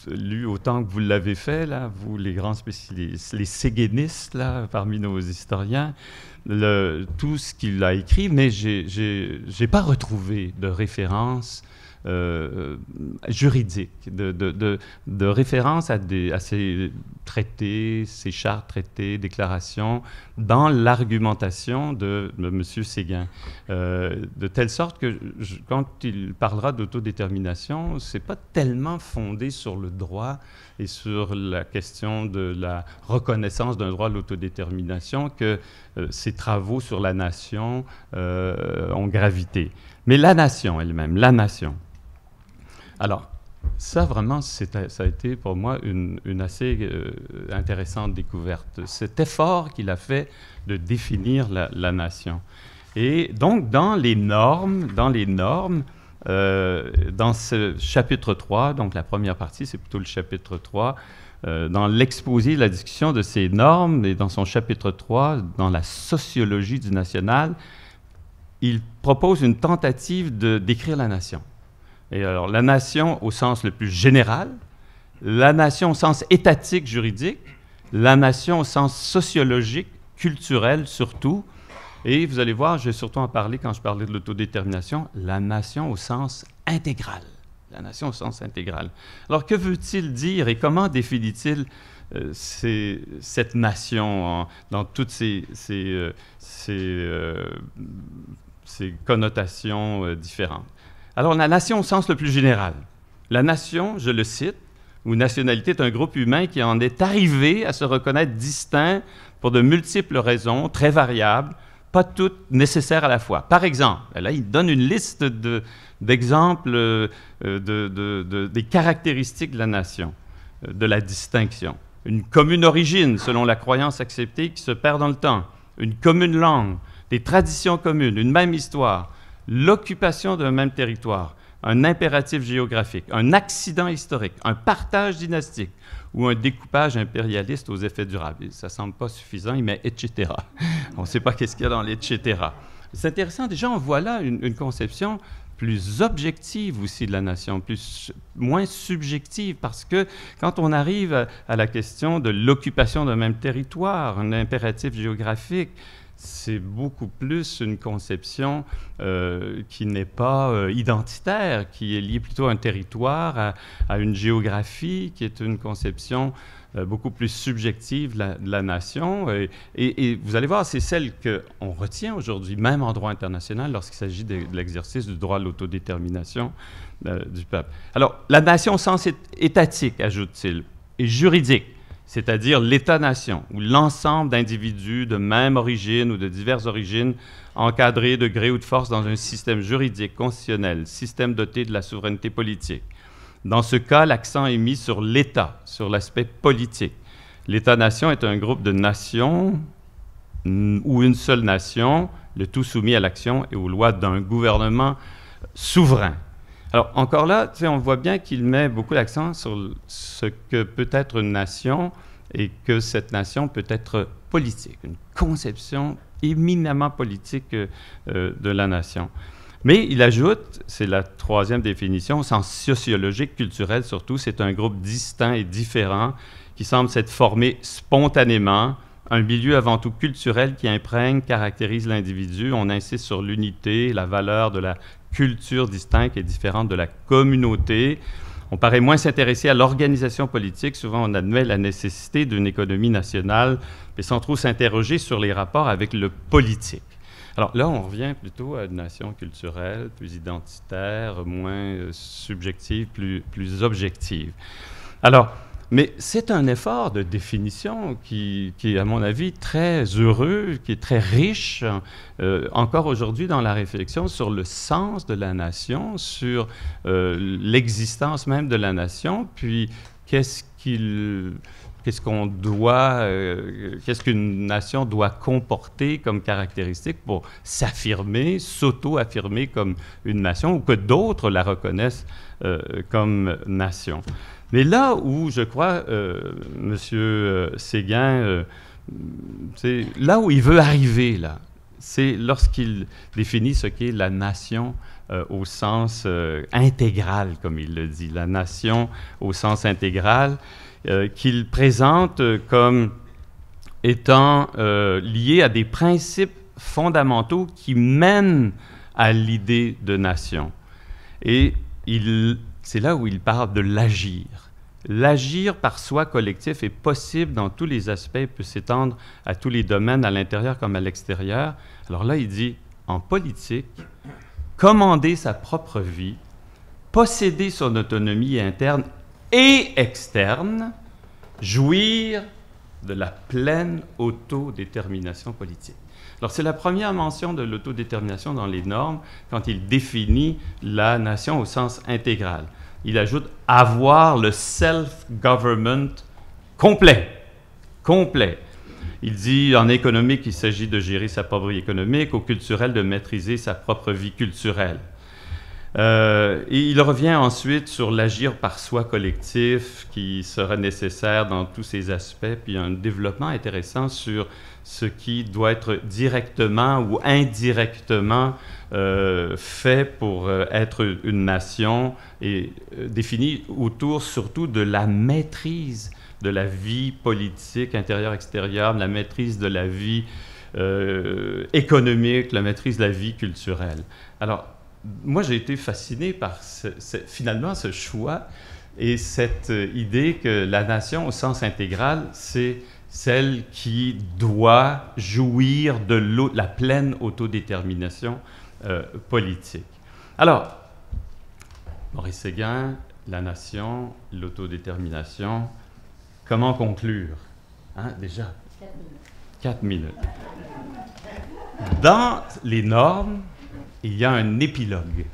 lu autant que vous l'avez fait, là, vous, les grands spécialistes, les séguénistes, là, parmi nos historiens, tout ce qu'il a écrit, mais j'ai pas retrouvé de référence juridique, de référence à ces traités, ces chartes, traités, déclarations, dans l'argumentation de M. Séguin. De telle sorte que quand il parlera d'autodétermination, ce n'est pas tellement fondé sur le droit et sur la question de la reconnaissance d'un droit à l'autodétermination que ses travaux sur la nation ont gravité. Mais la nation elle-même, la nation. Alors, ça, vraiment, ça a été pour moi une assez intéressante découverte. Cet effort qu'il a fait de définir la nation. Et donc, dans les normes, dans ce chapitre 3, donc la première partie, c'est plutôt le chapitre 3, dans l'exposé, la discussion de ces normes, et dans son chapitre 3, dans la sociologie du national, il propose une tentative de décrire la nation. Et alors, la nation au sens le plus général, la nation au sens étatique, juridique, la nation au sens sociologique, culturel surtout, et vous allez voir, je vais surtout en parler quand je parlais de l'autodétermination, la nation au sens intégral. La nation au sens intégral. Alors, que veut-il dire et comment définit-il cette nation dans toutes ces connotations différentes? Alors, la nation au sens le plus général. La nation, je le cite, ou nationalité est un groupe humain qui en est arrivé à se reconnaître distinct pour de multiples raisons, très variables, pas toutes nécessaires à la fois. Par exemple, là, il donne une liste d'exemples des caractéristiques de la nation, de la distinction. Une commune origine, selon la croyance acceptée, qui se perd dans le temps. Une commune langue, des traditions communes, une même histoire, l'occupation d'un même territoire, un impératif géographique, un accident historique, un partage dynastique ou un découpage impérialiste aux effets durables. Ça ne semble pas suffisant, il met « etc ». On ne sait pas qu'est-ce qu'il y a dans les « etc ». C'est intéressant, déjà, on voit là une conception plus objective aussi de la nation, moins subjective, parce que quand on arrive à la question de l'occupation d'un même territoire, un impératif géographique, c'est beaucoup plus une conception qui n'est pas identitaire, qui est liée plutôt à un territoire, à une géographie, qui est une conception beaucoup plus subjective de la nation. Et vous allez voir, c'est celle qu'on retient aujourd'hui, même en droit international, lorsqu'il s'agit de l'exercice du droit à l'autodétermination du peuple. Alors, la nation au sens étatique, ajoute-t-il, et juridique, c'est-à-dire l'État-nation, ou l'ensemble d'individus de même origine ou de diverses origines encadrés de gré ou de force dans un système juridique, constitutionnel, système doté de la souveraineté politique. Dans ce cas, l'accent est mis sur l'État, sur l'aspect politique. L'État-nation est un groupe de nations ou une seule nation, le tout soumis à l'action et aux lois d'un gouvernement souverain. Alors, encore là, on voit bien qu'il met beaucoup l'accent sur ce que peut être une nation et que cette nation peut être politique, une conception éminemment politique de la nation. Mais il ajoute, c'est la troisième définition, au sens sociologique, culturel surtout, c'est un groupe distinct et différent qui semble s'être formé spontanément, un milieu avant tout culturel qui imprègne, caractérise l'individu. On insiste sur l'unité, la valeur de la culture distincte et différente de la communauté. On paraît moins s'intéresser à l'organisation politique. Souvent, on admet la nécessité d'une économie nationale, mais sans trop s'interroger sur les rapports avec le politique. Alors là, on revient plutôt à une nation culturelle, plus identitaire, moins subjective, plus objective. Alors, mais c'est un effort de définition qui est, à mon avis, très heureux, qui est très riche, encore aujourd'hui dans la réflexion sur le sens de la nation, sur l'existence même de la nation, puis qu'est-ce qu'une nation doit comporter comme caractéristique pour s'affirmer, s'auto-affirmer comme une nation, ou que d'autres la reconnaissent comme nation. Mais là où, je crois, M. Séguin, c'est là où il veut arriver, là, c'est lorsqu'il définit ce qu'est la nation au sens intégral, comme il le dit, la nation au sens intégral, qu'il présente comme étant liée à des principes fondamentaux qui mènent à l'idée de nation. Et c'est là où il parle de l'agir. L'agir par soi collectif est possible dans tous les aspects, il peut s'étendre à tous les domaines, à l'intérieur comme à l'extérieur. Alors là, il dit, en politique, commander sa propre vie, posséder son autonomie interne et externe, jouir de la pleine autodétermination politique. Alors, c'est la première mention de l'autodétermination dans les normes quand il définit la nation au sens intégral. Il ajoute « avoir le self-government complet ». Complet. Il dit en économique, il s'agit de gérer sa propre vie économique, au culturel, de maîtriser sa propre vie culturelle. Et il revient ensuite sur l'agir par soi collectif qui sera nécessaire dans tous ces aspects, puis un développement intéressant sur ce qui doit être directement ou indirectement fait pour être une nation et défini autour surtout de la maîtrise de la vie politique intérieure-extérieure, de la maîtrise de la vie économique, la maîtrise de la vie culturelle. Alors, moi, j'ai été fasciné par finalement ce choix et cette idée que la nation au sens intégral, c'est celle qui doit jouir de la pleine autodétermination politique. Alors, Maurice Séguin, la nation, l'autodétermination, comment conclure? Hein, déjà? 4 minutes. Dans les normes, il y a un épilogue.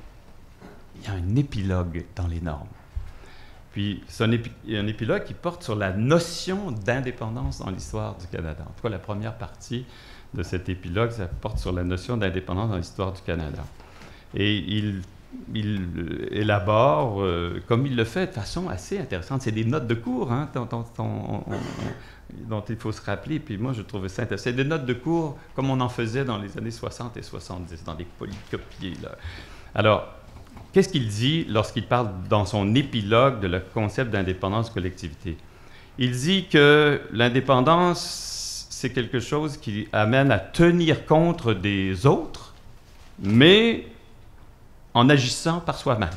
Il y a un épilogue dans les normes. Puis, c'est un épilogue qui porte sur la notion d'indépendance dans l'histoire du Canada. En tout cas, la première partie de cet épilogue, ça porte sur la notion d'indépendance dans l'histoire du Canada. Et il élabore, comme il le fait de façon assez intéressante, c'est des notes de cours hein, dont il faut se rappeler, puis moi je trouvais ça intéressant. C'est des notes de cours comme on en faisait dans les années 60 et 70, dans des polycopiés. Là. Alors, qu'est-ce qu'il dit lorsqu'il parle dans son épilogue de le concept d'indépendance collectivité? Il dit que l'indépendance, c'est quelque chose qui amène à tenir compte des autres, mais en agissant par soi-même.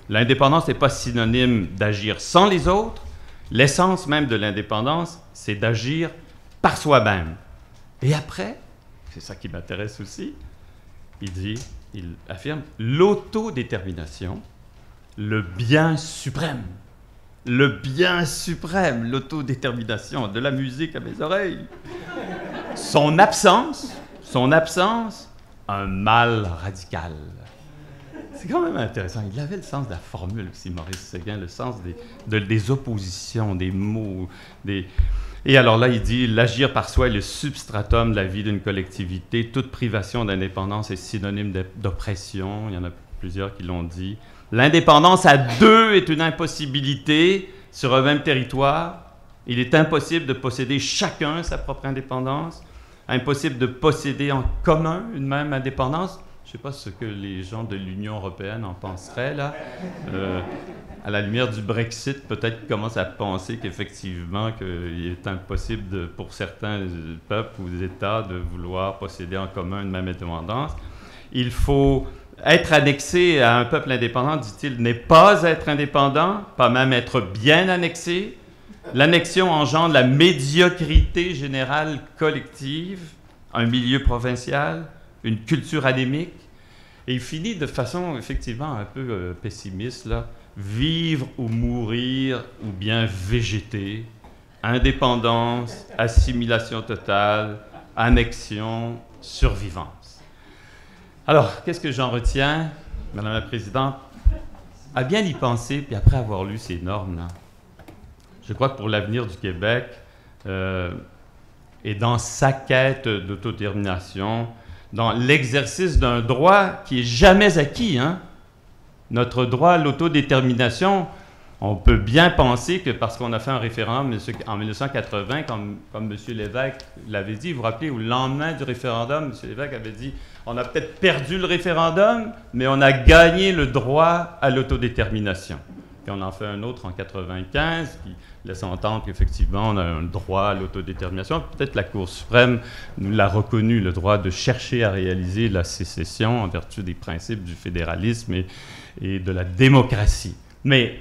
L'indépendance n'est pas synonyme d'agir sans les autres. L'essence même de l'indépendance, c'est d'agir par soi-même. Et après, c'est ça qui m'intéresse aussi, il affirme l'autodétermination, le bien suprême. Le bien suprême, l'autodétermination, de la musique à mes oreilles. Son absence, un mal radical. C'est quand même intéressant. Il avait le sens de la formule aussi, Maurice Séguin, le sens des oppositions, des mots. Et alors là, il dit « L'agir par soi est le substratum de la vie d'une collectivité. Toute privation d'indépendance est synonyme d'oppression. » Il y en a plusieurs qui l'ont dit. « L'indépendance à deux est une impossibilité sur un même territoire. Il est impossible de posséder chacun sa propre indépendance. Impossible de posséder en commun une même indépendance. » Je ne sais pas ce que les gens de l'Union européenne en penseraient, là. À la lumière du Brexit, peut-être qu'ils commencent à penser qu'effectivement, qu'il est impossible pour certains peuples ou États de vouloir posséder en commun une même indépendance. Il faut être annexé à un peuple indépendant, dit-il, n'est pas être indépendant, pas même être bien annexé. L'annexion engendre la médiocrité générale collective, un milieu provincial, une culture anémique. Et il finit de façon effectivement un peu pessimiste, là. Vivre ou mourir ou bien végéter, indépendance, assimilation totale, annexion, survivance. Alors, qu'est-ce que j'en retiens, Madame la Présidente? À bien y penser, puis après avoir lu ces normes-là, je crois que pour l'avenir du Québec et dans sa quête d'autodétermination, dans l'exercice d'un droit qui n'est jamais acquis, hein? Notre droit à l'autodétermination, on peut bien penser que parce qu'on a fait un référendum en 1980, comme M. Lévesque l'avait dit, vous vous rappelez, au lendemain du référendum, M. Lévesque avait dit « On a peut-être perdu le référendum, mais on a gagné le droit à l'autodétermination. » Puis on en fait un autre en 1995 qui laisse entendre qu'effectivement, on a un droit à l'autodétermination. Peut-être la Cour suprême nous l'a reconnu, le droit de chercher à réaliser la sécession en vertu des principes du fédéralisme et de la démocratie. Mais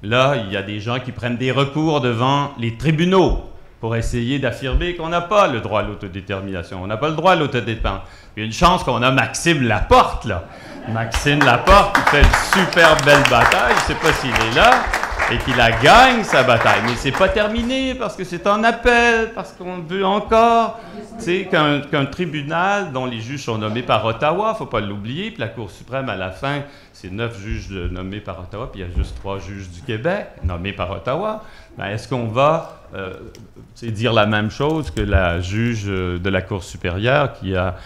là, il y a des gens qui prennent des recours devant les tribunaux pour essayer d'affirmer qu'on n'a pas le droit à l'autodétermination. On n'a pas le droit à l'autodétermination. Il y a une chance qu'on a Maxime Laporte, là. Maxime Laporte qui fait une super belle bataille, je ne sais pas s'il est là, et qui la gagne, sa bataille. Mais c'est pas terminé, parce que c'est en appel, parce qu'on veut encore, tu sais, qu'un tribunal dont les juges sont nommés par Ottawa, il ne faut pas l'oublier, puis la Cour suprême, à la fin, c'est 9 juges nommés par Ottawa, puis il y a juste 3 juges du Québec nommés par Ottawa. Ben, est-ce qu'on va dire la même chose que la juge de la Cour supérieure qui a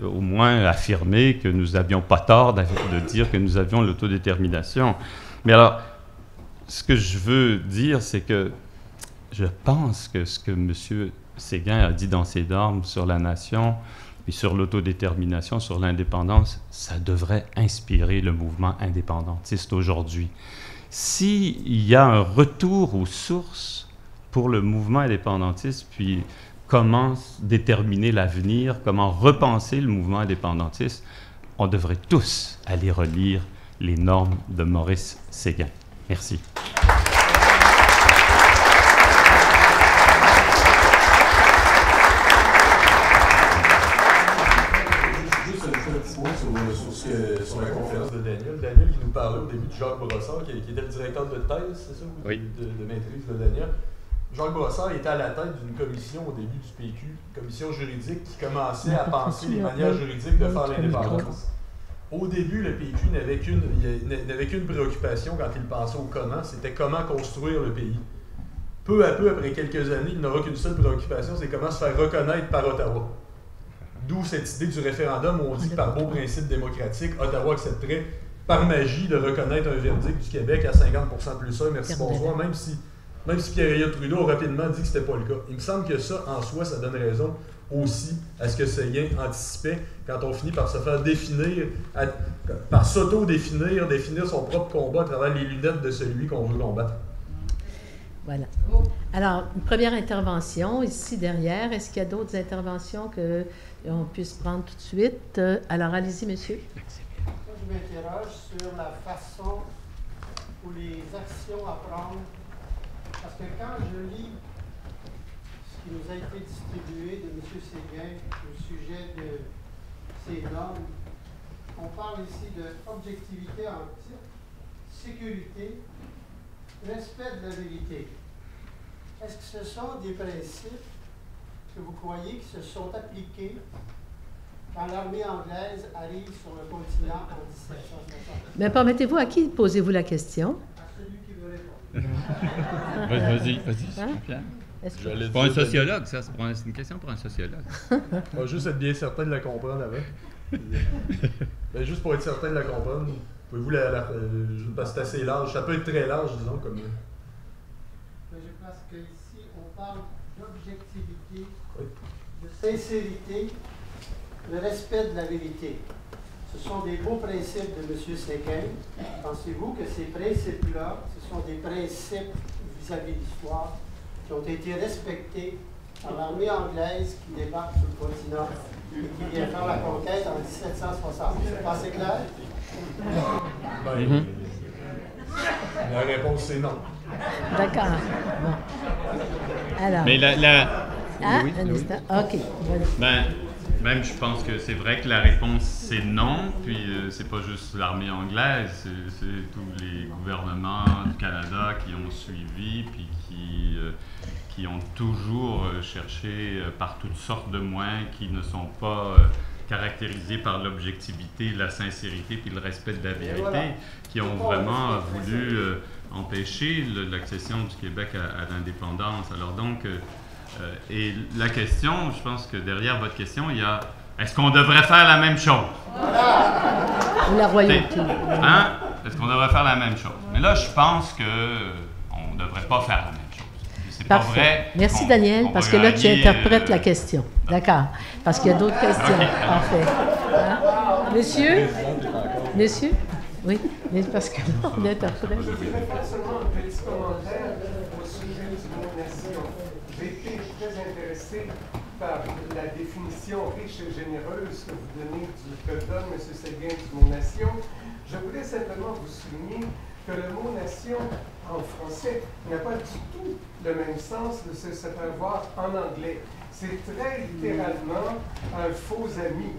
au moins affirmé que nous n'avions pas tort de dire que nous avions l'autodétermination? Mais alors, ce que je veux dire, c'est que je pense que ce que M. Séguin a dit dans ses normes sur la nation et sur l'autodétermination, sur l'indépendance, ça devrait inspirer le mouvement indépendantiste aujourd'hui. S'il y a un retour aux sources pour le mouvement indépendantiste, puis comment déterminer l'avenir, comment repenser le mouvement indépendantiste, on devrait tous aller relire les normes de Maurice Séguin. Merci. Juste un petit point sur la conférence de Daniel. Daniel qui nous parlait au début de Jacques Brossard, qui était le directeur de thèse, c'est ça? Oui. De maîtrise de Daniel. Jacques Brossard était à la tête d'une commission au début du PQ, commission juridique qui commençait à penser les manières juridiques de faire l'indépendance. Au début, le PQ n'avait qu'une préoccupation quand il pensait au comment, c'était comment construire le pays. Peu à peu, après quelques années, il n'aura qu'une seule préoccupation, c'est comment se faire reconnaître par Ottawa. D'où cette idée du référendum où on dit que par beau principe démocratique, Ottawa accepterait par magie de reconnaître un verdict du Québec à 50% plus 1, merci, bonsoir, même si Pierre-Éliott Trudeau a rapidement dit que c'était pas le cas. Il me semble que ça, en soi, ça donne raison aussi à ce que Séguin anticipait quand on finit par se faire définir, par s'auto-définir, définir son propre combat à travers les lunettes de celui qu'on veut combattre. Voilà. Alors, une première intervention ici derrière. Est-ce qu'il y a d'autres interventions qu'on puisse prendre tout de suite? Alors, allez-y, monsieur. Moi, je m'interroge sur la façon ou les actions à prendre. Parce que quand je lis ce qui nous a été distribué de M. Séguin au sujet de ces normes, on parle ici de objectivité en titre, sécurité, respect de la vérité. Est-ce que ce sont des principes que vous croyez qui se sont appliqués quand l'armée anglaise arrive sur le continent en 1760? Mais permettez-vous, à qui posez-vous la question? À celui qui veut répondre. Vas-y, Hein? C'est pas un sociologue, ça. C'est une question pour un sociologue. On va juste être bien certain de la comprendre avant. Ben, juste pour être certain de la comprendre, pouvez-vous parce que c'est assez large, ça peut être très large, disons, comme... Mais je pense qu'ici, on parle d'objectivité, de sincérité, le respect de la vérité. Ce sont des beaux principes de M. Séguin. Pensez-vous que ces principes-là, ce sont des principes vis-à-vis de l'histoire qui ont été respectés par l'armée anglaise qui débarque sur le continent qui vient faire la conquête en 1760. C'est assez clair? Ben, la réponse, c'est non. D'accord. Bon. Alors. Mais Ah, oui, un oui. instant. OK. Voilà. Ben, même je pense que c'est vrai que la réponse c'est non, puis c'est pas juste l'armée anglaise, c'est tous les gouvernements du Canada qui ont suivi, puis qui ont toujours cherché par toutes sortes de moyens qui ne sont pas caractérisés par l'objectivité, la sincérité, puis le respect de la vérité, voilà. qui ont vraiment voulu empêcher l'accession du Québec à l'indépendance. Alors donc, et la question, je pense que derrière votre question, il y a est-ce qu'on devrait faire la même chose? Ou la royauté. Hein? Est-ce qu'on devrait faire la même chose? Mais là, je pense qu'on ne devrait pas faire la même chose. C'est pas Parfait. vrai. Merci, Daniel, parce que là, tu interprètes la question. D'accord. Parce qu'il y a d'autres questions. Okay. Parfait. Hein? Monsieur? Monsieur? Oui, mais parce que là, on interprète. Je voudrais faire seulement un petit commentaire au sujet du mot nation. J'ai été très intéressé par la définition riche et généreuse que vous donnez que donne M. Séguin du mot nation. Je voulais simplement vous souligner que le mot nation en français n'a pas du tout le même sens de se faire voir en anglais. C'est très littéralement un faux ami.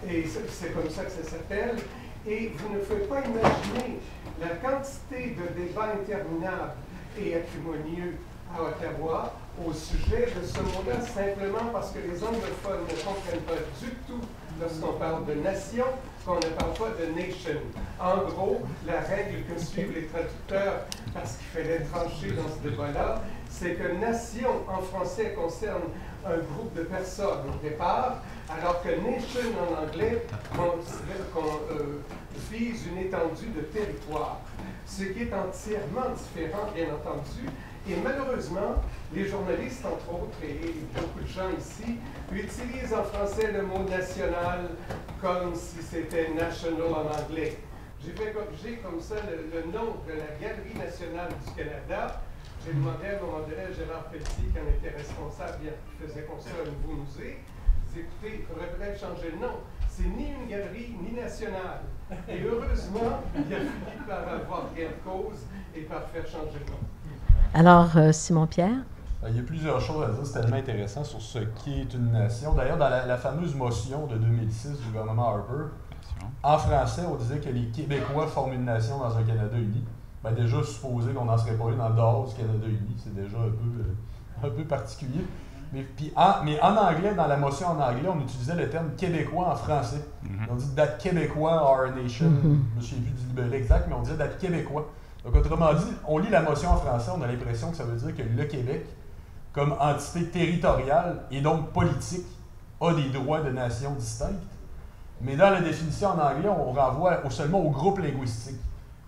Et c'est comme ça que ça s'appelle. Et vous ne pouvez pas imaginer la quantité de débats interminables et acrimonieux à Ottawa au sujet de ce mot-là, simplement parce que les anglophones ne comprennent pas du tout lorsqu'on parle de nation, qu'on ne parle pas de nation. En gros, la règle que suivent les traducteurs, parce qu'il fallait trancher dans ce débat-là, c'est que nation en français concerne un groupe de personnes au départ, alors que nation en anglais vise une étendue de territoire, ce qui est entièrement différent, bien entendu. Et malheureusement, les journalistes, entre autres, et beaucoup de gens ici, utilisent en français le mot national comme si c'était national en anglais. J'ai fait corriger comme ça le nom de la Galerie nationale du Canada. J'ai demandé à un moment donné à Gérard Pelletier, qui en était responsable, qui faisait construire un nouveau musée. J'ai dit, écoutez, il faudrait peut-être changer le nom. C'est ni une galerie, ni nationale. Et heureusement, il a fini par avoir gain de cause et par faire changer le nom. Alors, Simon-Pierre? Il y a plusieurs choses à dire, c'est tellement intéressant sur ce qu'est une nation. D'ailleurs, dans la fameuse motion de 2006 du gouvernement Harper, en français, on disait que les Québécois forment une nation dans un Canada uni. Ben déjà, supposer qu'on n'en serait pas une en dehors du Canada uni, c'est déjà un peu particulier. Mais en anglais, dans la motion en anglais, on utilisait le terme québécois en français. On dit that Québécois are a nation. Je me souviens plus du libellé exact, mais on disait that Québécois. Donc, autrement dit, on lit la motion en français, on a l'impression que ça veut dire que le Québec, comme entité territoriale et donc politique, a des droits de nation distincts. Mais dans la définition en anglais, on renvoie seulement au groupe linguistique.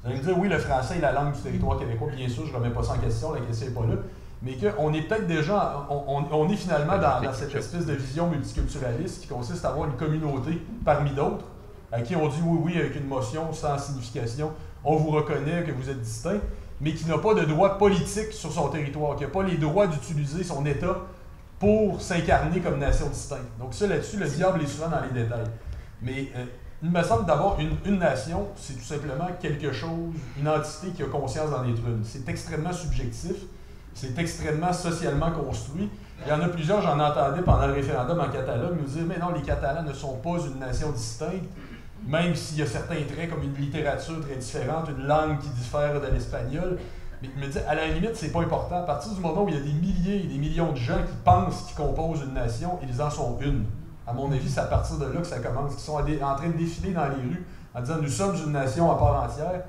Vous allez me dire, oui, le français est la langue du territoire québécois, bien sûr, je ne remets pas ça en question, la question n'est pas là. Mais qu'on est peut-être déjà, on est finalement dans cette espèce de vision multiculturaliste qui consiste à avoir une communauté parmi d'autres, à qui on dit oui, avec une motion sans signification, on vous reconnaît que vous êtes distinct, mais qui n'a pas de droit politique sur son territoire, qui n'a pas les droits d'utiliser son État pour s'incarner comme nation distincte. Donc ça, là-dessus, le diable est souvent dans les détails. Mais il me semble d'avoir une nation, c'est tout simplement quelque chose, une entité qui a conscience d'en être une. C'est extrêmement subjectif. C'est extrêmement socialement construit. Il y en a plusieurs, j'en entendais pendant le référendum en Catalogne, nous dire « Mais non, les Catalans ne sont pas une nation distincte, même s'il y a certains traits comme une littérature très différente, une langue qui diffère de l'espagnol. » Mais il me dit, à la limite, c'est pas important. À partir du moment où il y a des milliers et des millions de gens qui pensent qu'ils composent une nation, ils en sont une. À mon avis, c'est à partir de là que ça commence. Ils sont en train de défiler dans les rues en disant « Nous sommes une nation à part entière ».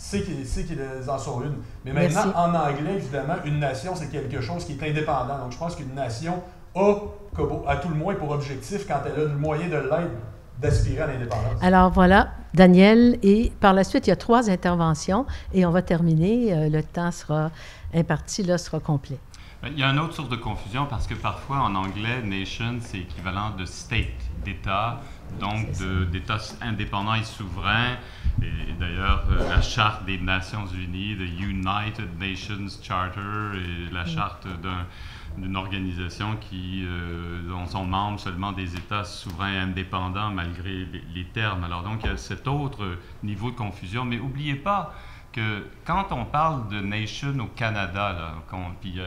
C'est qu'ils en sont une. Mais maintenant, merci. En anglais, évidemment, une nation, c'est quelque chose qui est indépendant. Donc, je pense qu'une nation a, à tout le moins, pour objectif, quand elle a le moyen de l'être, d'aspirer à l'indépendance. Alors, voilà, Daniel. Et par la suite, il y a 3 interventions et on va terminer. Le temps sera imparti, là, sera complet. Il y a une autre source de confusion parce que parfois, en anglais, nation, c'est équivalent de state, d'État, donc d'État indépendant et souverain. Et d'ailleurs, la Charte des Nations Unies, the United Nations Charter, et la charte d'une organisation dont sont membres seulement des États souverains et indépendants malgré les termes. Alors donc, il y a cet autre niveau de confusion. Mais n'oubliez pas que quand on parle de nation au Canada, là, puis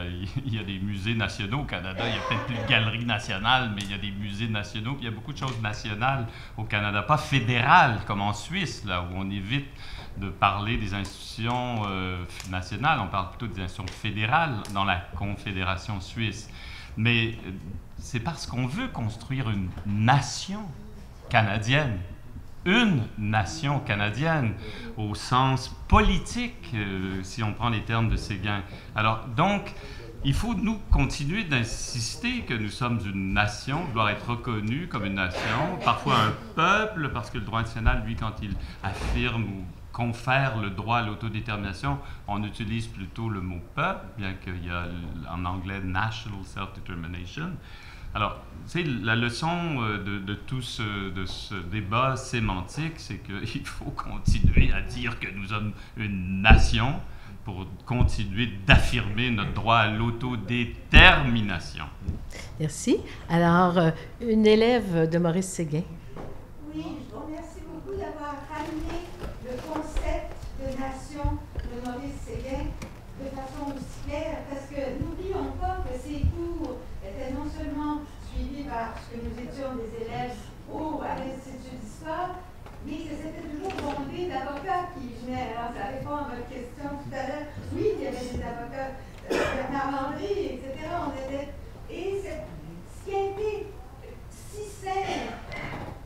il y a des musées nationaux au Canada, il y a peut-être plus de galeries nationales, mais il y a des musées nationaux, puis il y a beaucoup de choses nationales au Canada, pas fédérales comme en Suisse, là où on évite de parler des institutions nationales, on parle plutôt des institutions fédérales dans la Confédération suisse. Mais c'est parce qu'on veut construire une nation canadienne. Une nation canadienne au sens politique, si on prend les termes de Séguin. Alors, donc, il faut nous continuer d'insister que nous sommes une nation, vouloir être reconnue comme une nation, parfois un peuple, parce que le droit national, lui, quand il affirme ou confère le droit à l'autodétermination, on utilise plutôt le mot peuple, bien qu'il y a en anglais « national self-determination ». Alors, tu sais, la leçon de ce débat sémantique, c'est qu'il faut continuer à dire que nous sommes une nation pour continuer d'affirmer notre droit à l'autodétermination. Merci. Alors, une élève de Maurice Séguin. Oui, je vous remercie beaucoup d'avoir ramené le concept de nation de Maurice Séguin de façon aussi claire, parce que n'oublions pas que ces cours étaient non seulement suivis par ce que nous étions des élèves à l'Institut d'histoire, mais que c'était toujours bondé d'avocats qui venaient. Alors, ça répond à votre question tout à l'heure. Oui, il y avait des avocats, Bernard Landry, etc. Et ce qui a été si simple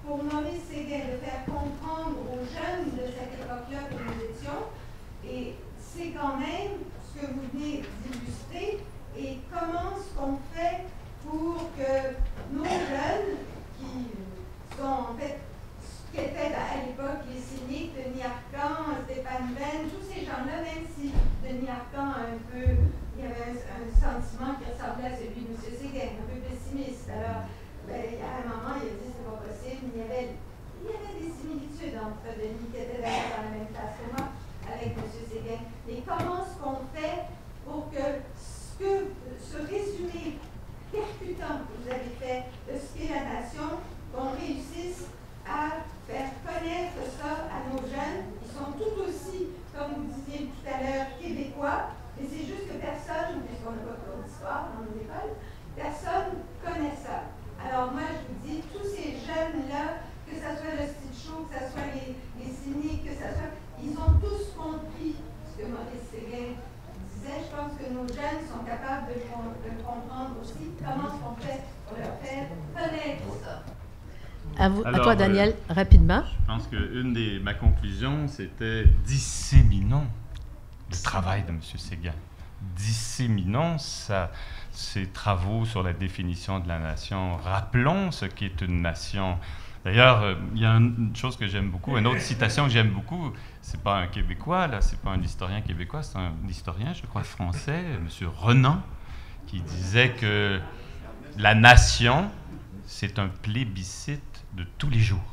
pour Maurice Séguin de faire comprendre aux jeunes de cette époque-là que nous étions, et c'est quand même ce que vous venez d'illustrer, et comment est-ce qu'on fait pour que nos jeunes, qui sont en fait, qui étaient à l'époque les cyniques, Denis Arcand, Stéphane Ben, tous ces gens-là, même si Denis Arcand il y avait un sentiment qui ressemblait à celui de M. Séguin, un peu pessimiste. Alors, ben, à un moment, il a dit c'est pas possible, il y avait des similitudes entre Denis, qui était d'ailleurs dans la même classe que moi, avec M. Séguin. Mais comment est-ce qu'on fait pour que ce résumé percutant que vous avez fait de ce qu'est la nation, qu'on réussisse à faire connaître ça à nos jeunes? Ils sont tout aussi, comme vous disiez tout à l'heure, québécois, mais c'est juste que personne, puisqu'on n'a pas cours d'histoire dans nos écoles, personne connaît ça. Alors moi, je vous dis, tous ces jeunes-là, que ce soit le style show, que ce soit les cyniques, que ce soit, ils ont tous compris ce que Maurice Séguin disait. Je pense que nos jeunes sont capables de comprendre aussi comment est-ce qu'on fait pour leur faire connaître ça. À toi, Daniel, rapidement. Je pense que ma conclusion, c'était disséminons le travail de M. Séguin. Disséminons ses travaux sur la définition de la nation. Rappelons ce qu'est une nation. D'ailleurs, il y a une chose que j'aime beaucoup, une autre citation que j'aime beaucoup, c'est pas un Québécois, là, c'est pas un historien québécois, c'est un historien, je crois, français, M. Renan, qui disait que la nation, c'est un plébiscite de tous les jours.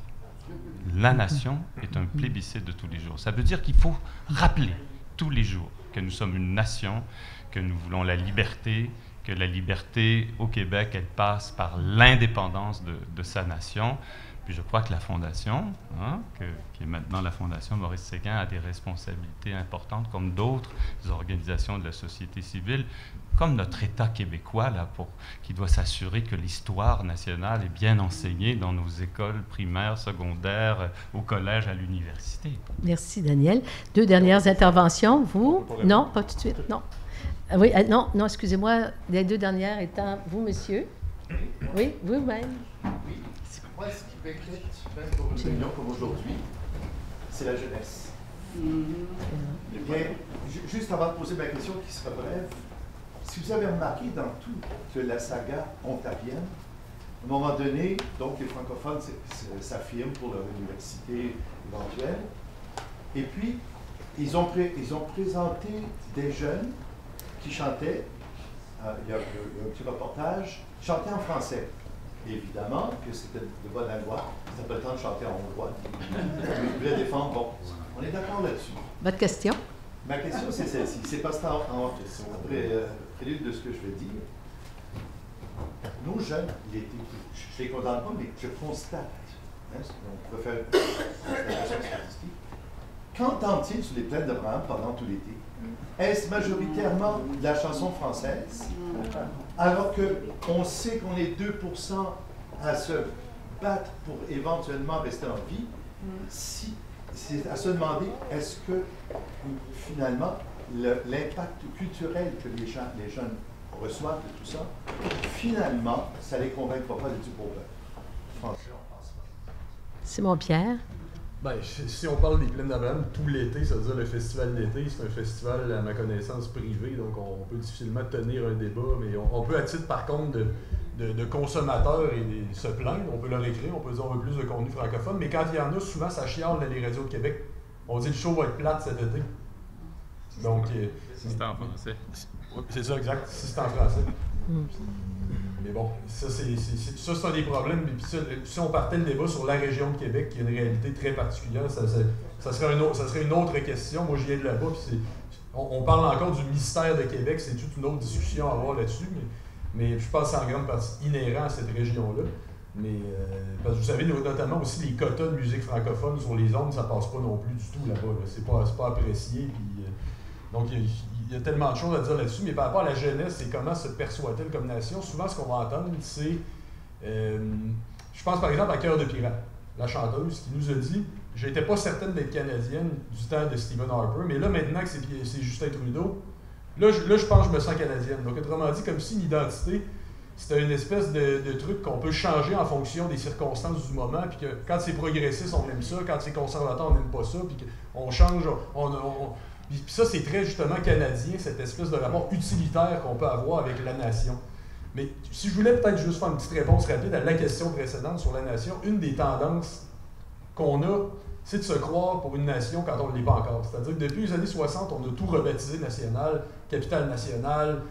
La nation est un plébiscite de tous les jours. Ça veut dire qu'il faut rappeler tous les jours que nous sommes une nation, que nous voulons la liberté, que la liberté au Québec, elle passe par l'indépendance de sa nation. Puis je crois que la Fondation, qui est maintenant la Fondation Maurice Séguin, a des responsabilités importantes, comme d'autres organisations de la société civile, comme notre État québécois, là, qui doit s'assurer que l'histoire nationale est bien enseignée dans nos écoles primaires, secondaires, au collège, à l'université. Merci, Daniel. 2 dernières interventions. Vous? Non, pas tout de suite, non. Oui, non, excusez-moi, les 2 dernières étant vous, monsieur. Oui, vous-même. Oui. Moi, ce qui m'inquiète, même pour une réunion comme aujourd'hui, c'est la jeunesse. Eh bien, juste avant de poser ma question qui sera brève, si vous avez remarqué dans toute la saga ontarienne, à un moment donné, donc les francophones s'affirment pour leur université éventuelle, et puis ils ont présenté des jeunes qui chantaient, il y a un petit reportage, chantaient en français. Évidemment que c'était de bonne aloi, c'était pas le temps de chanter en hongrois. Je voulais défendre, bon, on est d'accord là-dessus. Votre question? Ma question, c'est celle-ci. C'est pas après prélude de ce que je vais dire. nos jeunes, l'été, je ne les condamne pas, mais je constate, hein, on peut faire une constatation statistique, qu'entendent-ils sur les plaines d'Abraham pendant tout l'été? Est-ce majoritairement de la chanson française, alors qu'on sait qu'on est 2% à se battre pour éventuellement rester en vie? Si, c'est à se demander, est-ce que finalement l'impact culturel que les jeunes reçoivent de tout ça, finalement, ça ne les convaincra pas de du beau peuple. Franchement, on pense pas. Simon Pierre. Ben, si on parle des plaines d'Abraham, tout l'été, ça veut dire le festival d'été, c'est un festival, à ma connaissance, privé, donc on peut difficilement tenir un débat, mais on peut, à titre, par contre, de consommateurs et se plaindre, on peut leur écrire, on peut dire on veut plus de contenu francophone, mais quand il y en a, souvent, ça chiale dans les radios de Québec. On dit le show va être plate cet été. Donc, si c'est en français. C'est ça, exact, si c'est en français. Mais bon, ça c'est un des problèmes. Puis ça, si on partait le débat sur la région de Québec, qui est une réalité très particulière, ça serait une autre question. Moi, je viens de là-bas, puis on parle encore du mystère de Québec, c'est toute une autre discussion à avoir là-dessus, mais je pense que c'est en grande partie inhérent à cette région-là. Mais, parce que vous savez, notamment aussi, les quotas de musique francophone sur les ondes, ça passe pas non plus du tout là-bas. Là. C'est pas apprécié. Puis, donc, il y a tellement de choses à dire là-dessus. Mais par rapport à la jeunesse et comment se perçoit-elle comme nation, souvent, ce qu'on va entendre, c'est... je pense, par exemple, à Cœur de pirate, la chanteuse, qui nous a dit « J'étais pas certaine d'être canadienne du temps de Stephen Harper, mais là, maintenant que c'est Justin Trudeau, là, je pense que je me sens canadienne. » Donc, autrement dit, comme si l'identité... C'était une espèce de truc qu'on peut changer en fonction des circonstances du moment, puis que quand c'est progressiste, on aime ça, quand c'est conservateur, on n'aime pas ça, puis qu'on change, puis ça, c'est très justement canadien, cette espèce de rapport utilitaire qu'on peut avoir avec la nation. Mais si je voulais peut-être juste faire une petite réponse rapide à la question précédente sur la nation, une des tendances qu'on a, c'est de se croire pour une nation quand on ne l'est pas encore. C'est-à-dire que depuis les années 60, on a tout rebaptisé national, capitale nationale,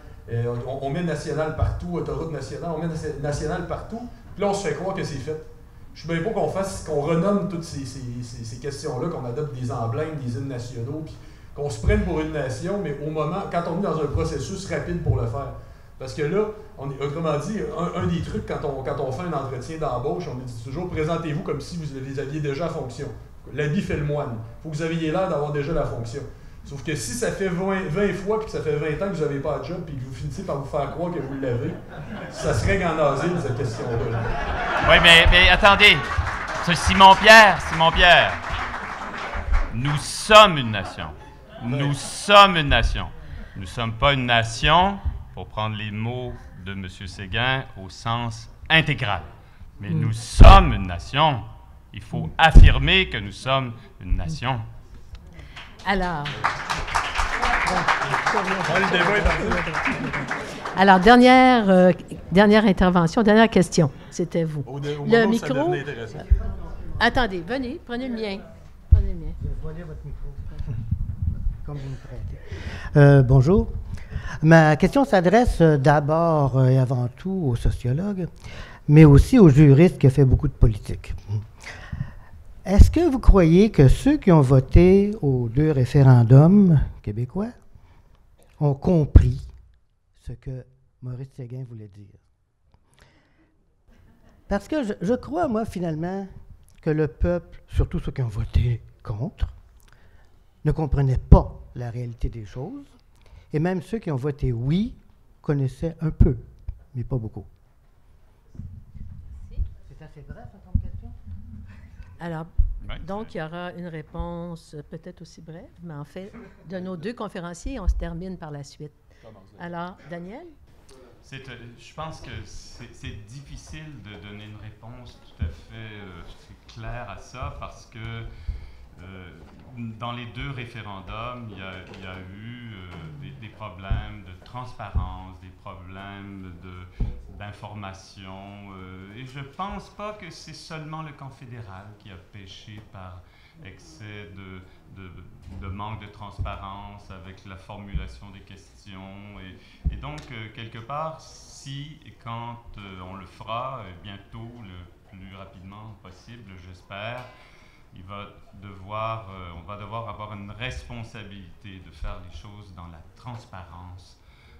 on met national partout, autoroute nationale, on met national partout, puis là on se fait croire que c'est fait. Je ne suis bien pas qu'on renomme toutes ces questions-là, qu'on adopte des emblèmes, des hymnes nationaux, puis qu'on se prenne pour une nation, mais au moment, quand on est dans un processus rapide pour le faire. Parce que là, autrement dit, un des trucs, quand on fait un entretien d'embauche, on dit toujours, présentez-vous comme si vous les aviez déjà en fonction. L'habit fait le moine. Il faut que vous ayez l'air d'avoir déjà la fonction. Sauf que si ça fait 20 fois puis que ça fait 20 ans que vous n'avez pas de job puis que vous finissez par vous faire croire que vous l'avez, ça serait en asile, cette question-là. Oui, mais attendez. C'est Simon Pierre. Nous sommes une nation. Nous sommes une nation. Nous ne sommes pas une nation, pour prendre les mots de M. Séguin, au sens intégral. Mais nous sommes une nation. Il faut affirmer que nous sommes une nation. Alors, dernière intervention, dernière question. C'était vous. Le micro. Attendez, venez, prenez le mien. Je vais voler votre micro, comme vous me prêtez. Bonjour. Ma question s'adresse d'abord et avant tout aux sociologues, mais aussi aux juristes qui ont fait beaucoup de politique. Est-ce que vous croyez que ceux qui ont voté aux 2 référendums québécois ont compris ce que Maurice Séguin voulait dire? Parce que je crois, moi, finalement, que le peuple, surtout ceux qui ont voté contre, ne comprenaient pas la réalité des choses, et même ceux qui ont voté oui connaissaient un peu, mais pas beaucoup. C'est assez bref, comme question? Alors, donc, il y aura une réponse peut-être aussi brève, mais en fait, de nos 2 conférenciers, on se termine par la suite. Alors, Daniel? Je pense que c'est difficile de donner une réponse tout à fait claire à ça, parce que dans les 2 référendums, il y a eu des problèmes de transparence, des problèmes d'information. Et je ne pense pas que c'est seulement le camp fédéral qui a péché par excès de manque de transparence avec la formulation des questions. Et donc, quelque part, si et quand on le fera, bientôt, le plus rapidement possible, j'espère, on va devoir avoir une responsabilité de faire les choses dans la transparence,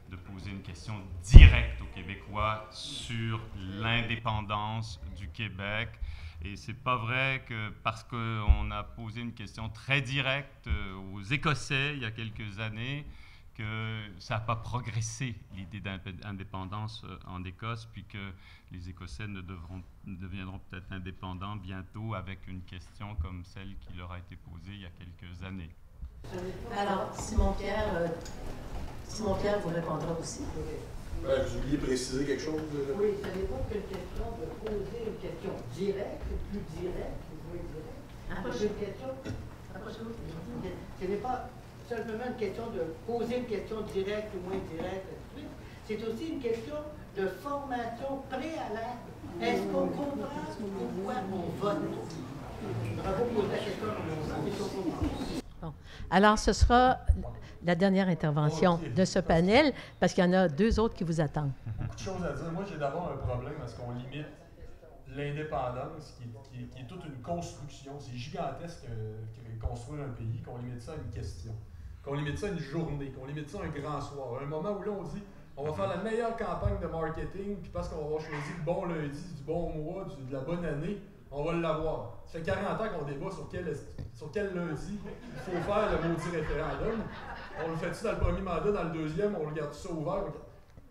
de poser une question directe aux Québécois sur l'indépendance du Québec. Et c'est pas vrai que parce qu'on a posé une question très directe aux Écossais il y a quelques années, que ça n'a pas progressé, l'idée d'indépendance en Écosse, puis que les Écossais ne deviendront peut-être indépendants bientôt avec une question comme celle qui leur a été posée il y a quelques années. Alors, Simon-Pierre vous répondra aussi. Vous vouliez préciser quelque chose? Oui, savez-vous qu'une question de poser une question directe, plus directe, moins directe? Une question. Ce n'est pas simplement une question de poser une question directe ou moins directe, c'est aussi une question de formation préalable. Est-ce qu'on comprend pourquoi on vote? Bravo pour la question. Bon. Alors, ce sera la dernière intervention de ce panel, parce qu'il y en a deux autres qui vous attendent. Beaucoup de choses à dire. Moi, j'ai d'abord un problème parce qu'on limite l'indépendance, qui est toute une construction. C'est gigantesque construire un pays, qu'on limite ça à une question, qu'on limite ça à une journée, qu'on limite ça à un grand soir. Un moment où là, on dit, on va faire la meilleure campagne de marketing, puis parce qu'on va avoir choisi le bon lundi, du bon mois, de la bonne année, on va l'avoir. Ça fait 40 ans qu'on débat sur quel lundi il faut faire le maudit référendum. On le fait-tu dans le premier mandat, dans le deuxième, on le garde ça ouvert.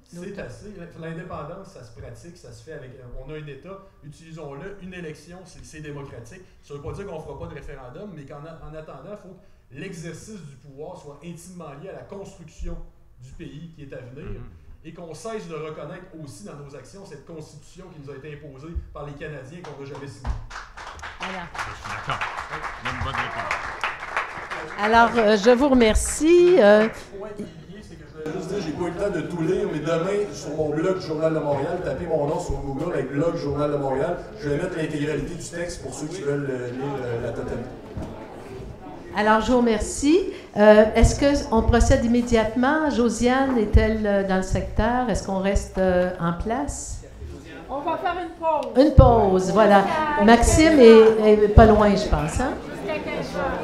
C'est assez. L'indépendance, ça se pratique, ça se fait avec... On a un État, utilisons-le. Une élection, c'est démocratique. Ça ne veut pas dire qu'on ne fera pas de référendum, mais qu'en attendant, il faut que l'exercice du pouvoir soit intimement lié à la construction du pays qui est à venir et qu'on cesse de reconnaître aussi dans nos actions cette constitution qui nous a été imposée par les Canadiens qu'on n'a jamais signée. Voilà. Je suis d'accord. Une bonne réponse. Alors, je vous remercie. Juste dire, j'ai pas eu le temps de tout lire, mais demain, sur mon blog Journal de Montréal, tapez mon nom sur Google avec blog Journal de Montréal. Je vais mettre l'intégralité du texte pour ceux qui veulent lire la totalité. Alors, je vous remercie. Est-ce qu'on procède immédiatement? Josiane est-elle dans le secteur? Est-ce qu'on reste en place? On va faire une pause. Une pause, voilà. Maxime est pas loin, je pense. Hein? Jusqu'à 15 heures.